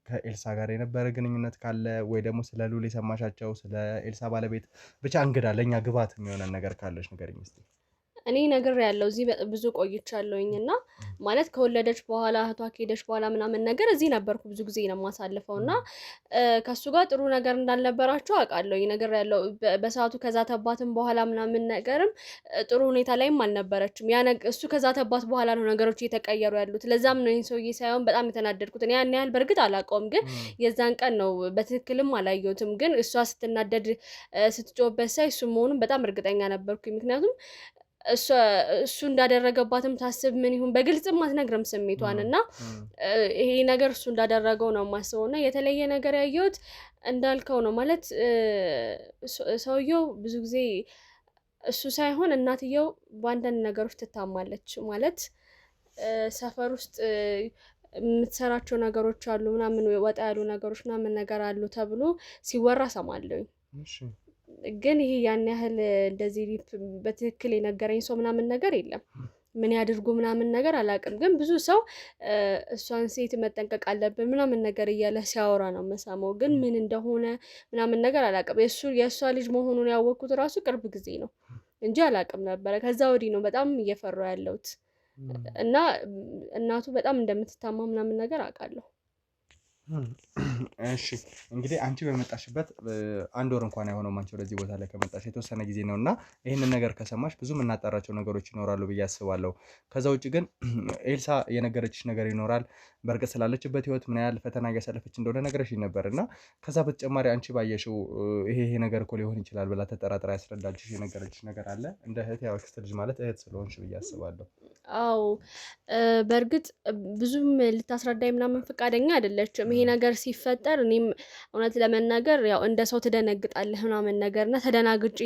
ከኤልሳ ጋር የነበረ ግንኙነት ካለ ወይ ደግሞ ስለ ሉል የሰማሻቸው ስለ ኤልሳ ባለቤት ብቻ እንግዳ ለእኛ ግባት የሚሆነን ነገር ካለሽ ንገሪኝ እስኪ። እኔ ነገር ያለው እዚህ ብዙ ቆይቻለሁኝ እና ማለት ከወለደች በኋላ እህቷ ከሄደች በኋላ ምናምን ነገር እዚህ ነበርኩ ብዙ ጊዜ ነው የማሳልፈው እና ከሱ ጋር ጥሩ ነገር እንዳልነበራቸው አውቃለሁኝ። ነገር ያለው በሰዓቱ ከዛ ተባትም በኋላ ምናምን ነገርም ጥሩ ሁኔታ ላይም አልነበረችም። እሱ ከዛ ተባት በኋላ ነው ነገሮች እየተቀየሩ ያሉት። ለዛም ነው ይህን ሰውዬ ሳይሆን በጣም የተናደድኩት። እኔ ያን ያህል በእርግጥ አላውቀውም፣ ግን የዛን ቀን ነው በትክክልም አላየሁትም። ግን እሷ ስትናደድ ስትጮህበት ሳይ እሱ መሆኑን በጣም እርግጠኛ ነበርኩኝ። ምክንያቱም እሱ እንዳደረገባትም ታስብ ምን ይሁን በግልጽም አትነግርም ስሜቷን እና ይሄ ነገር እሱ እንዳደረገው ነው የማስበው። እና የተለየ ነገር ያየሁት እንዳልከው ነው ማለት ሰውየው ብዙ ጊዜ እሱ ሳይሆን እናትየው በአንዳንድ ነገሮች ትታማለች። ማለት ሰፈር ውስጥ የምትሰራቸው ነገሮች አሉ ምናምን ወጣ ያሉ ነገሮች ምናምን ነገር አሉ ተብሎ ሲወራ ሰማለሁኝ። ግን ይሄ ያን ያህል እንደዚህ በትክክል የነገረኝ ሰው ምናምን ነገር የለም። ምን ያድርጉ ምናምን ነገር አላውቅም። ግን ብዙ ሰው እሷን ሴት መጠንቀቅ አለብን ምናምን ነገር እያለ ሲያወራ ነው የምሰማው። ግን ምን እንደሆነ ምናምን ነገር አላውቅም። የእሷ ልጅ መሆኑን ያወቅኩት ራሱ ቅርብ ጊዜ ነው እንጂ አላውቅም ነበረ። ከዛ ወዲህ ነው በጣም እየፈራሁ ያለሁት እና እናቱ በጣም እንደምትታማ ምናምን ነገር አውቃለሁ። እሺ እንግዲህ አንቺ በመጣሽበት አንድ ወር እንኳን አይሆነውም አንቺ ወደዚህ ቦታ ላይ ከመጣሽ የተወሰነ ጊዜ ነውና ይሄንን ነገር ከሰማሽ ብዙ የምናጣራቸው ነገሮች ይኖራሉ ብዬ አስባለሁ። ከዛ ውጭ ግን ኤልሳ የነገረችሽ ነገር ይኖራል በርግጥ ስላለችበት ህይወት ምን ያህል ፈተና እያሳለፈች እንደሆነ ነገረሽኝ ነበር እና ከዛ በተጨማሪ አንቺ ባየሽው ይሄ ነገር እኮ ሊሆን ይችላል ብላ ተጠራጥራ ያስረዳችሽ የነገረችሽ ነገር አለ? እንደ እህት ያው ክስት ልጅ ማለት እህት ስለሆንሽ ብዬ አስባለሁ። አዎ በእርግጥ ብዙም ልታስረዳኝ ምናምን ፈቃደኛ አይደለችም። ይሄ ነገር ሲፈጠር እኔም እውነት ለመናገር ያው እንደ ሰው ትደነግጣለህ ምናምን ነገር እና ተደናግጪ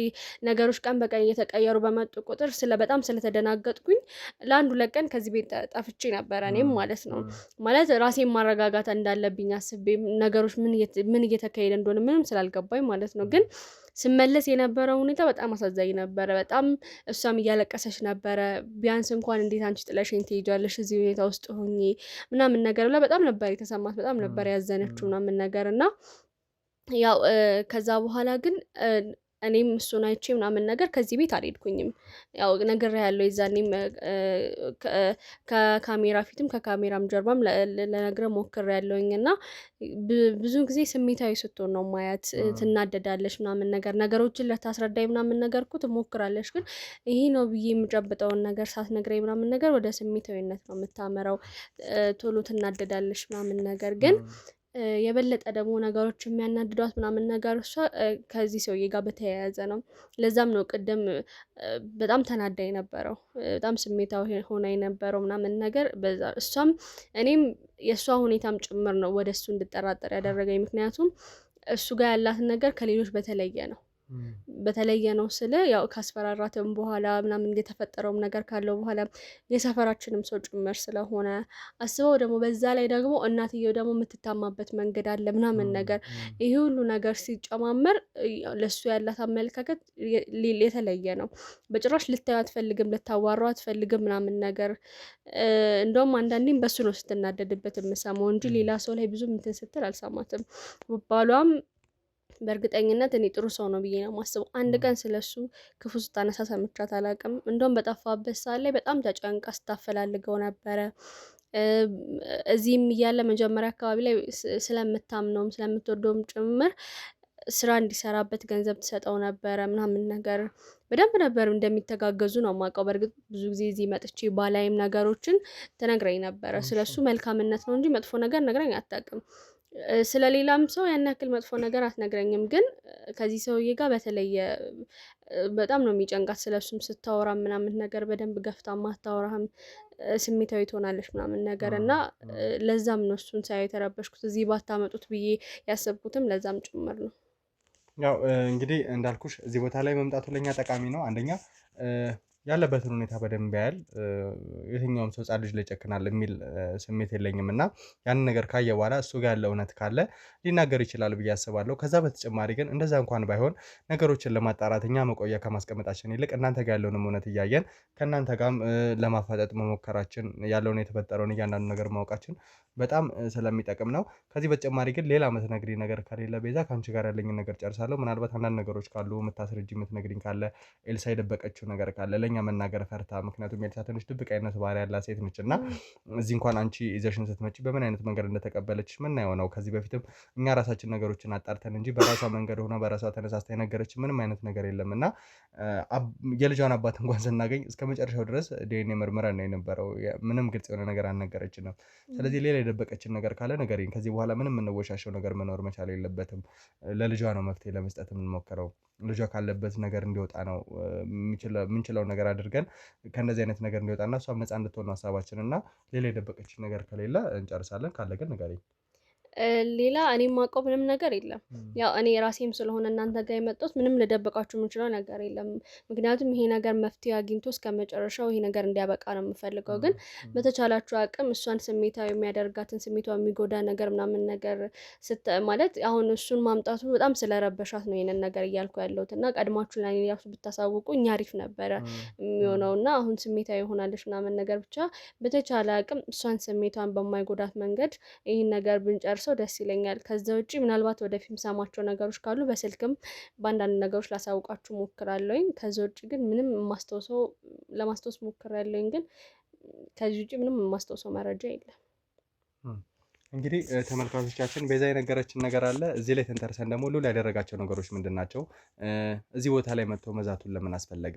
ነገሮች ቀን በቀን እየተቀየሩ በመጡ ቁጥር በጣም ስለተደናገጥኩኝ ለአንድ ሁለት ቀን ከዚህ ቤት ጠፍቼ ነበረ እኔም ማለት ነው። ማለት ራሴን ማረጋጋት እንዳለብኝ አስቤ ነገሮች ምን እየተካሄደ እንደሆነ ምንም ስላልገባኝ ማለት ነው። ግን ስመለስ የነበረው ሁኔታ በጣም አሳዛኝ ነበረ። በጣም እሷም እያለቀሰች ነበረ። ቢያንስ እንኳን እንዴት አንቺ ጥለሽኝ ትሄጃለሽ እዚህ ሁኔታ ውስጥ ሆኜ ምናምን ነገር ብላ በጣም ነበር የተሰማት፣ በጣም ነበር ያዘነችው ምናምን ነገር እና ያው ከዛ በኋላ ግን እኔም እሱን አይቼ ምናምን ነገር ከዚህ ቤት አልሄድኩኝም። ያው ነግሬሃለሁ የዛኔም ከካሜራ ፊትም ከካሜራም ጀርባም ለነግረህ ሞክሬያለሁኝ እና ብዙ ጊዜ ስሜታዊ ስትሆን ነው ማያት። ትናደዳለች ምናምን ነገር ነገሮችን ልታስረዳኝ ምናምን ነገር እኮ ትሞክራለች፣ ግን ይሄ ነው ብዬ የምጨብጠውን ነገር ሳትነግረኝ ምናምን ነገር ወደ ስሜታዊነት ነው የምታመራው። ቶሎ ትናደዳለች ምናምን ነገር ግን የበለጠ ደግሞ ነገሮች የሚያናድዷት ምናምን ነገር እሷ ከዚህ ሰውዬ ጋር በተያያዘ ነው። ለዛም ነው ቅድም በጣም ተናዳ የነበረው፣ በጣም ስሜታዊ ሆና የነበረው ምናምን ነገር በዛ እሷም እኔም የእሷ ሁኔታም ጭምር ነው ወደ እሱ እንድጠራጠር ያደረገኝ። ምክንያቱም እሱ ጋር ያላትን ነገር ከሌሎች በተለየ ነው ስለ ያው ካስፈራራትም በኋላ ምናምን የተፈጠረውም ነገር ካለው በኋላ የሰፈራችንም ሰው ጭምር ስለሆነ አስበው ደግሞ በዛ ላይ ደግሞ እናትየው ደግሞ የምትታማበት መንገድ አለ ምናምን ነገር ይሄ ሁሉ ነገር ሲጨማመር ለሱ ያላት አመለካከት የተለየ ነው። በጭራሽ ልታየው አትፈልግም፣ ልታዋራው አትፈልግም ምናምን ነገር እንደውም አንዳንዴም በሱ ነው ስትናደድበት የምሰማው እንጂ ሌላ ሰው ላይ ብዙ እንትን ስትል አልሰማትም። ባሏም በእርግጠኝነት እኔ ጥሩ ሰው ነው ብዬ ነው የማስበው። አንድ ቀን ስለሱ ክፉ ስታነሳ ሰምቻት አላውቅም። እንደውም በጠፋበት ሰዓት ላይ በጣም ተጨንቃ ስታፈላልገው ነበረ። እዚህም እያለ መጀመሪያ አካባቢ ላይ ስለምታምነውም ስለምትወደውም ጭምር ስራ እንዲሰራበት ገንዘብ ትሰጠው ነበረ ምናምን ነገር በደንብ ነበር እንደሚተጋገዙ ነው የማውቀው። በእርግጥ ብዙ ጊዜ እዚህ መጥቼ ባላይም ነገሮችን ትነግረኝ ነበረ። ስለሱ መልካምነት ነው እንጂ መጥፎ ነገር ነግረኝ አታውቅም። ስለሌላም ሰው ያን ያክል መጥፎ ነገር አትነግረኝም። ግን ከዚህ ሰውዬ ጋር በተለየ በጣም ነው የሚጨንቃት። ስለሱም ስታወራ ምናምን ነገር በደንብ ገፍታ ማታወራህም ስሜታዊ ትሆናለች ምናምን ነገር እና ለዛም ነው እሱን ሳይ የተረበሽኩት። እዚህ ባታመጡት ብዬ ያሰብኩትም ለዛም ጭምር ነው። ያው እንግዲህ እንዳልኩሽ እዚህ ቦታ ላይ መምጣቱ ለኛ ጠቃሚ ነው። አንደኛ ያለበትን ሁኔታ በደንብ ያያል። የትኛውም ሰው ሕፃን ልጅ ላይ ጨክናል የሚል ስሜት የለኝም እና ያንን ነገር ካየ በኋላ እሱ ጋር ያለ እውነት ካለ ሊናገር ይችላል ብዬ አስባለሁ። ከዛ በተጨማሪ ግን እንደዛ እንኳን ባይሆን ነገሮችን ለማጣራት እኛ መቆያ ከማስቀመጣችን ይልቅ እናንተ ጋር ያለውንም እውነት እያየን ከእናንተ ጋርም ለማፋጠጥ መሞከራችን ያለውን የተፈጠረውን እያንዳንዱ ነገር ማወቃችን በጣም ስለሚጠቅም ነው። ከዚህ በተጨማሪ ግን ሌላ የምትነግሪ ነገር ከሌለ ቤዛ ከአንቺ ጋር ያለኝን ነገር ጨርሳለሁ። ምናልባት አንዳንድ ነገሮች ካሉ የምታስረጅ የምትነግሪኝ ካለ ኤልሳ የደበቀችው ነገር ካለ ለእኛ መናገር ፈርታ፣ ምክንያቱም ኤልሳ ትንሽ ድብቅ አይነት ባህሪ ያላት ሴት ነች እና እዚህ እንኳን አንቺ ይዘሽን ስትመጪ በምን አይነት መንገድ እንደተቀበለች ምናየው ነው። ከዚህ በፊትም እኛ ራሳችን ነገሮችን አጣርተን እንጂ በራሷ መንገድ ሆና በራሷ ተነሳስታ የነገረች ምንም አይነት ነገር የለም እና የልጇን አባት እንኳን ስናገኝ እስከ መጨረሻው ድረስ ዲኤንኤ ምርመራ ነው የነበረው። ምንም ግልጽ የሆነ ነገር አልነገረችንም። ስለዚህ ሌላ የደበቀችን ነገር ካለ ንገሪኝ። ከዚህ በኋላ ምንም የምንወሻሸው ነገር መኖር መቻል የለበትም። ለልጇ ነው መፍትሄ ለመስጠት የምንሞክረው። ልጇ ካለበት ነገር እንዲወጣ ነው የምንችለው ነገር አድርገን ከእንደዚህ አይነት ነገር እንዲወጣና እሷም ነፃ እንድትሆን ሀሳባችን እና ሌላ የደበቀችን ነገር ከሌለ እንጨርሳለን። ካለ ግን ንገሪኝ። ሌላ እኔ የማውቀው ምንም ነገር የለም። ያው እኔ ራሴም ስለሆነ እናንተ ጋር የመጣሁት ምንም ልደብቃችሁ የምችለው ነገር የለም። ምክንያቱም ይሄ ነገር መፍትሄ አግኝቶ እስከ መጨረሻው ይሄ ነገር እንዲያበቃ ነው የምፈልገው። ግን በተቻላችሁ አቅም እሷን ስሜታዊ የሚያደርጋትን ስሜቷ የሚጎዳ ነገር ምናምን ነገር ማለት አሁን እሱን ማምጣቱ በጣም ስለረበሻት ነው ይሄንን ነገር እያልኩ ያለሁት እና ቀድማችሁ ላይ ያሱ ብታሳውቁ እኛ አሪፍ ነበረ የሚሆነው እና አሁን ስሜታዊ ሆናለች ምናምን ነገር ብቻ በተቻለ አቅም እሷን ስሜቷን በማይጎዳት መንገድ ይህን ነገር ብንጨርሰው ደስ ይለኛል። ከዛ ውጪ ምናልባት ወደፊት ሰማቸው ነገሮች ካሉ በስልክም በአንዳንድ ነገሮች ላሳውቃችሁ ሞክራለሁኝ። ከዛ ውጪ ግን ምንም ለማስታወስ ሞክራለሁኝ። ግን ከዚህ ውጪ ምንም የማስታወሰው መረጃ የለም። እንግዲህ ተመልካቾቻችን ቤዛ የነገረችን ነገር አለ። እዚህ ላይ ተንተርሰን ደግሞ ሉል ያደረጋቸው ነገሮች ምንድን ናቸው? እዚህ ቦታ ላይ መጥቶ መዛቱን ለምን አስፈለገ?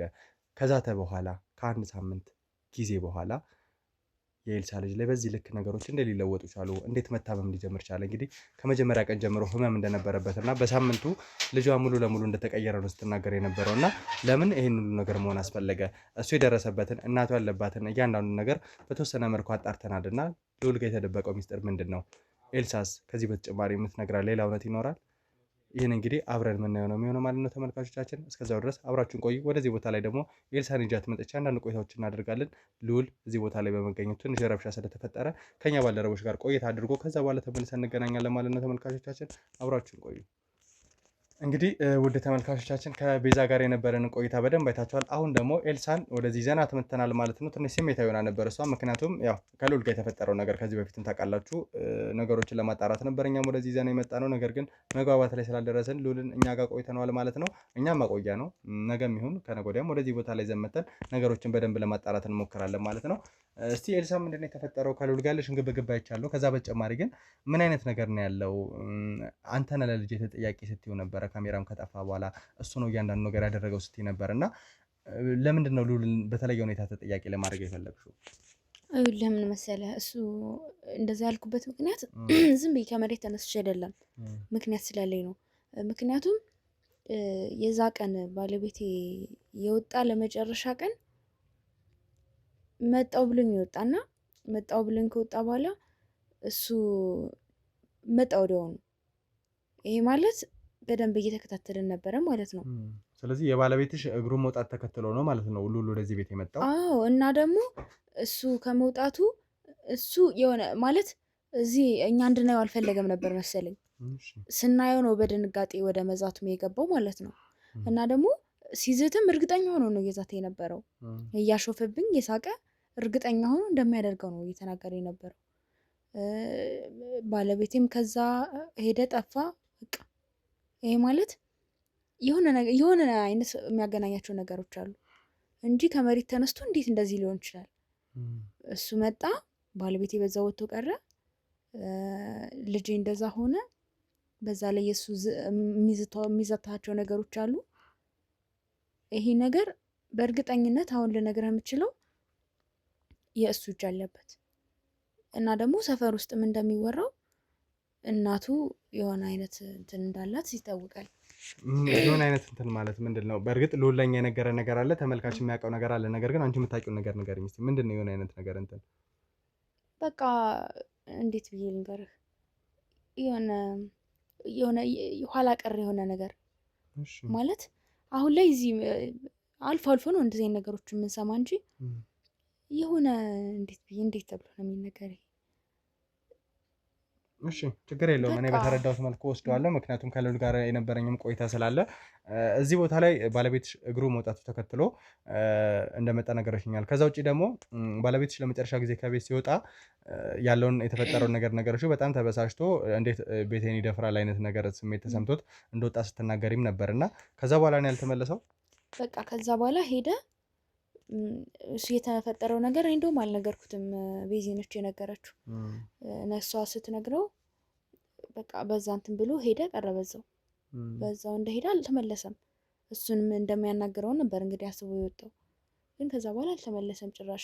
ከዛተ በኋላ ከአንድ ሳምንት ጊዜ በኋላ የኤልሳ ልጅ ላይ በዚህ ልክ ነገሮች እንደ ሊለወጡ ቻሉ? እንዴት መታመም ሊጀምር ቻለ? እንግዲህ ከመጀመሪያ ቀን ጀምሮ ህመም እንደነበረበት እና በሳምንቱ ልጇ ሙሉ ለሙሉ እንደተቀየረ ነው ስትናገር የነበረው እና ለምን ይህን ሁሉ ነገር መሆን አስፈለገ? እሱ የደረሰበትን እናቱ ያለባትን እያንዳንዱን ነገር በተወሰነ መልኩ አጣርተናል እና ልዑል ጋ የተደበቀው ሚስጥር ምንድን ነው? ኤልሳስ ከዚህ በተጨማሪ የምትነግራ ሌላ እውነት ይኖራል? ይህን እንግዲህ አብረን የምናየው ነው የሚሆነው ማለት ነው ተመልካቾቻችን። እስከዛው ድረስ አብራችሁን ቆዩ። ወደዚህ ቦታ ላይ ደግሞ ኤልሳን ይዣት መጥቼ አንዳንድ ቆይታዎች እናደርጋለን። ልዑል እዚህ ቦታ ላይ በመገኘቱ ትንሽ ረብሻ ስለተፈጠረ ከኛ ባልደረቦች ጋር ቆይታ አድርጎ ከዛ በኋላ ተመልሰን እንገናኛለን ማለት ነው ተመልካቾቻችን። አብራችሁን ቆዩ። እንግዲህ ውድ ተመልካቾቻችን ከቤዛ ጋር የነበረን ቆይታ በደንብ አይታችኋል። አሁን ደግሞ ኤልሳን ወደዚህ ዘና ትመተናል ማለት ነው። ትንሽ ስሜታዊ ሆና ነበር እሷ፣ ምክንያቱም ያው ከልዑል ጋር የተፈጠረው ነገር ከዚህ በፊትም ታውቃላችሁ፣ ነገሮችን ለማጣራት ነበር እኛም ወደዚህ ዘና የመጣ ነው። ነገር ግን መግባባት ላይ ስላልደረስን ልዑልን እኛ ጋር ቆይተነዋል ማለት ነው። እኛም ማቆያ ነው፣ ነገም ይሁን ከነገ ወዲያም ወደዚህ ቦታ ላይ ዘመተን ነገሮችን በደንብ ለማጣራት እንሞክራለን ማለት ነው። እስቲ ኤልሳ ምንድነው የተፈጠረው? ከልዑል ጋር ያለሽን ግብግብ አይቻለሁ። ከዛ በተጨማሪ ግን ምን አይነት ነገር ነው ያለው? አንተ ነህ ለልጅ ተጠያቂ ስትይው ነበረ፣ ካሜራም ከጠፋ በኋላ እሱ ነው እያንዳንዱ ነገር ያደረገው ስትይ ነበር እና ለምንድን ነው ልዑልን በተለየ ሁኔታ ተጠያቂ ለማድረግ የፈለግሽው? ለምን መሰለህ እሱ እንደዛ ያልኩበት ምክንያት ዝም ብዬ ከመሬት ተነስቼ አይደለም፣ ምክንያት ስላለኝ ነው። ምክንያቱም የዛ ቀን ባለቤቴ የወጣ ለመጨረሻ ቀን መጣው ብሎኝ ይወጣና መጣው ብሎኝ ከወጣ በኋላ እሱ መጣ ወዲያውኑ። ይሄ ማለት በደንብ እየተከታተልን ነበረ ማለት ነው። ስለዚህ የባለቤትሽ እግሩ መውጣት ተከትሎ ነው ማለት ነው ልዑል ወደዚህ ቤት የመጣው? አዎ። እና ደግሞ እሱ ከመውጣቱ እሱ የሆነ ማለት እዚህ እኛ እንድናየው አልፈለገም ነበር መሰለኝ። ስናየው ነው በድንጋጤ ወደ መዛቱም የገባው ማለት ነው። እና ደግሞ ሲዝትም እርግጠኛ ሆኖ ነው እየዛተ የነበረው፣ እያሾፈብኝ የሳቀ እርግጠኛ ሆኖ እንደሚያደርገው ነው እየተናገረ የነበረው። ባለቤቴም ከዛ ሄደ ጠፋ። በቃ ይሄ ማለት የሆነ አይነት የሚያገናኛቸው ነገሮች አሉ እንጂ ከመሬት ተነስቶ እንዴት እንደዚህ ሊሆን ይችላል? እሱ መጣ፣ ባለቤቴ በዛ ወጥቶ ቀረ፣ ልጄ እንደዛ ሆነ። በዛ ላይ የሱ የሚዘታቸው ነገሮች አሉ። ይሄ ነገር በእርግጠኝነት አሁን ልነግርህ የምችለው የእሱ እጅ አለበት። እና ደግሞ ሰፈር ውስጥም እንደሚወራው እናቱ የሆነ አይነት እንትን እንዳላት ይታወቃል። የሆነ አይነት እንትን ማለት ምንድን ነው? በእርግጥ ልዑል ለኛ የነገረ ነገር አለ፣ ተመልካች የሚያውቀው ነገር አለ። ነገር ግን አንቺ የምታውቂውን ነገር ንገሪኝ እስኪ። ምንድን ነው የሆነ አይነት ነገር እንትን? በቃ እንዴት ብዬ ልንገርህ፣ የሆነ ኋላ ቀር የሆነ ነገር ማለት አሁን ላይ እዚህ አልፎ አልፎ ነው እንደዚህ አይነት ነገሮች የምንሰማ እንጂ የሆነ እንዴት ተብሎ ነው የሚነገር? እሺ ችግር የለውም። እኔ በተረዳሁት መልኩ ወስደዋለሁ። ምክንያቱም ከልዑል ጋር የነበረኝም ቆይታ ስላለ እዚህ ቦታ ላይ ባለቤትሽ እግሩ መውጣቱ ተከትሎ እንደመጣ ነገረሽኛል። ከዛ ውጭ ደግሞ ባለቤትሽ ለመጨረሻ ጊዜ ከቤት ሲወጣ ያለውን የተፈጠረውን ነገሮች በጣም ተበሳጭቶ እንዴት ቤቴን ይደፍራል አይነት ነገር ስሜት ተሰምቶት እንደወጣ ስትናገሪም ነበር እና ከዛ በኋላ ነው ያልተመለሰው? በቃ ከዛ በኋላ ሄደ። እሱ የተፈጠረው ነገር እንደውም አልነገርኩትም፣ ቤዚ ነች የነገረችው። ነሷ ስትነግረው በቃ በዛ እንትን ብሎ ሄደ ቀረ። በዛው እንደሄደ አልተመለሰም። እሱንም እንደሚያናግረው ነበር እንግዲህ አስቦ የወጣው፣ ግን ከዛ በኋላ አልተመለሰም ጭራሽ።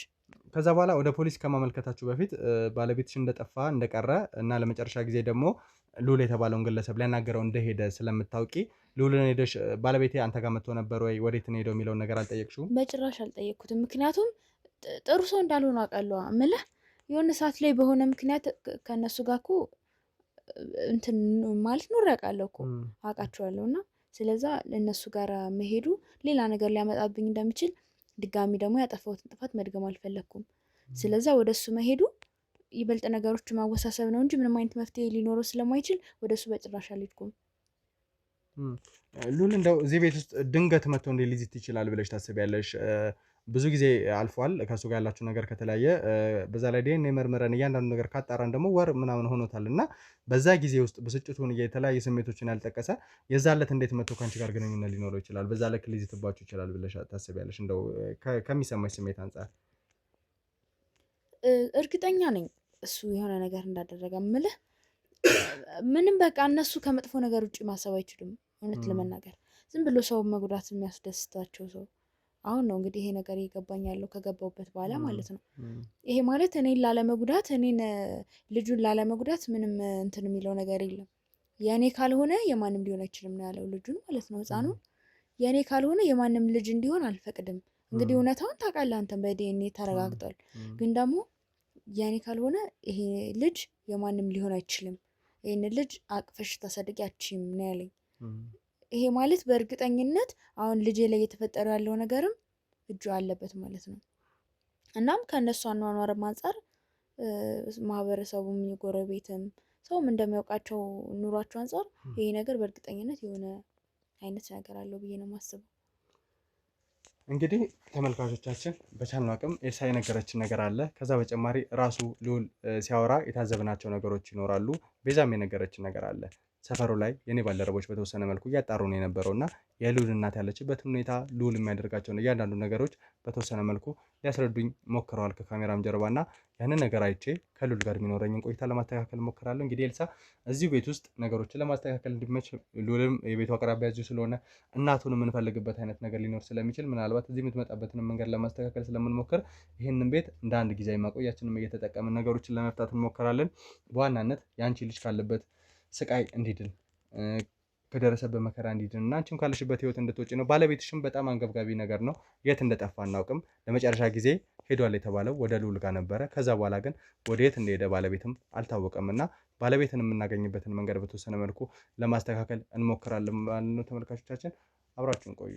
ከዛ በኋላ ወደ ፖሊስ ከማመልከታችሁ በፊት ባለቤትሽ እንደጠፋ እንደቀረ እና ለመጨረሻ ጊዜ ደግሞ ልዑል የተባለውን ግለሰብ ሊያናገረው እንደሄደ ስለምታውቂ ልዑልን ሄደሽ ባለቤቴ አንተ ጋር መጥቶ ነበር ወይ ወዴት ነው ሄደው የሚለውን ነገር አልጠየቅሽውም? በጭራሽ አልጠየቅኩትም። ምክንያቱም ጥሩ ሰው እንዳልሆነ አውቃለሁ። እምልህ የሆነ ሰዓት ላይ በሆነ ምክንያት ከእነሱ ጋር እኮ እንትን ማለት ኖር ያውቃለሁ እኮ አውቃቸዋለሁ። እና ስለዛ እነሱ ጋር መሄዱ ሌላ ነገር ሊያመጣብኝ እንደሚችል ድጋሚ ደግሞ ያጠፋሁትን ጥፋት መድገም አልፈለግኩም። ስለዛ ወደ እሱ መሄዱ ይበልጥ ነገሮች ማወሳሰብ ነው እንጂ ምንም አይነት መፍትሄ ሊኖረው ስለማይችል ወደ እሱ በጭራሽ አልሄድኩም። ልዑል እንደው እዚህ ቤት ውስጥ ድንገት መጥቶ እንዴት ሊይዝት ይችላል ብለሽ ታስቢያለሽ? ብዙ ጊዜ አልፏል ከእሱ ጋር ያላችሁ ነገር ከተለያየ፣ በዛ ላይ ዲኤንኤ መርምረን እያንዳንዱ ነገር ካጣራን ደግሞ ወር ምናምን ሆኖታል እና በዛ ጊዜ ውስጥ ብስጭቱን የተለያዩ ስሜቶችን ያልጠቀሰ የዛለት እንዴት መጥቶ ከአንቺ ጋር ግንኙነት ሊኖረው ይችላል? በዛ ልክ ሊይዝትባችሁ ይችላል ብለሽ ታስቢያለሽ? እንደው ከሚሰማሽ ስሜት አንጻር። እርግጠኛ ነኝ እሱ የሆነ ነገር እንዳደረገ ምልህ ምንም በቃ እነሱ ከመጥፎ ነገር ውጭ ማሰብ አይችሉም። እውነት ለመናገር ዝም ብሎ ሰው መጉዳት የሚያስደስታቸው ሰው አሁን ነው እንግዲህ ይሄ ነገር እየገባኝ ያለው ከገባሁበት በኋላ ማለት ነው። ይሄ ማለት እኔን ላለመጉዳት እኔን ልጁን ላለመጉዳት ምንም እንትን የሚለው ነገር የለም። የእኔ ካልሆነ የማንም ሊሆን አይችልም ነው ያለው ልጁን ማለት ነው ህፃኑ። የእኔ ካልሆነ የማንም ልጅ እንዲሆን አልፈቅድም። እንግዲህ እውነታውን ታውቃለህ አንተም በዲኤንኤ ተረጋግጧል። ግን ደግሞ የእኔ ካልሆነ ይሄ ልጅ የማንም ሊሆን አይችልም። ይህን ልጅ አቅፈሽ ታሳድጊያችም ነው ያለኝ። ይሄ ማለት በእርግጠኝነት አሁን ልጄ ላይ እየተፈጠረ ያለው ነገርም እጁ አለበት ማለት ነው። እናም ከእነሱ አኗኗርም አንጻር ማህበረሰቡም የጎረቤትም ሰውም እንደሚያውቃቸው ኑሯቸው አንጻር ይሄ ነገር በእርግጠኝነት የሆነ አይነት ነገር አለው ብዬ ነው የማስበው። እንግዲህ ተመልካቾቻችን በቻልነው አቅም ኤልሳ የነገረችን ነገር አለ። ከዛ በተጨማሪ ራሱ ልዑል ሲያወራ የታዘብናቸው ነገሮች ይኖራሉ። ቤዛም የነገረችን ነገር አለ። ሰፈሩ ላይ የኔ ባልደረቦች በተወሰነ መልኩ እያጣሩ ነው የነበረውና የልዑል እናት ያለችበትን ሁኔታ ልዑል የሚያደርጋቸውን እያንዳንዱ ነገሮች በተወሰነ መልኩ ሊያስረዱኝ ሞክረዋል ከካሜራም ጀርባና ያንን ነገር አይቼ ከልዑል ጋር የሚኖረኝን ቆይታ ለማስተካከል ሞክራለሁ። እንግዲህ ኤልሳ እዚሁ ቤት ውስጥ ነገሮችን ለማስተካከል እንዲመች ልዑልም የቤቱ አቅራቢያ እዚሁ ስለሆነ እናቱን የምንፈልግበት አይነት ነገር ሊኖር ስለሚችል ምናልባት እዚህ የምትመጣበትን መንገድ ለማስተካከል ስለምንሞክር ይህንን ቤት እንደ አንድ ጊዜያዊ ማቆያችንም እየተጠቀምን ነገሮችን ለመፍታት እንሞክራለን። በዋናነት የአንቺ ልጅ ካለበት ስቃይ እንዲድን ከደረሰበት መከራ እንዲድን እና አንቺም ካለሽበት ህይወት እንድትወጪ ነው። ባለቤትሽም በጣም አንገብጋቢ ነገር ነው። የት እንደጠፋ አናውቅም። ለመጨረሻ ጊዜ ሄዷል የተባለው ወደ ልዑል ጋር ነበረ። ከዛ በኋላ ግን ወደ የት እንደሄደ ባለቤትም አልታወቀም እና ባለቤትን የምናገኝበትን መንገድ በተወሰነ መልኩ ለማስተካከል እንሞክራለን ማለት ነው። ተመልካቾቻችን አብራችሁን ቆዩ።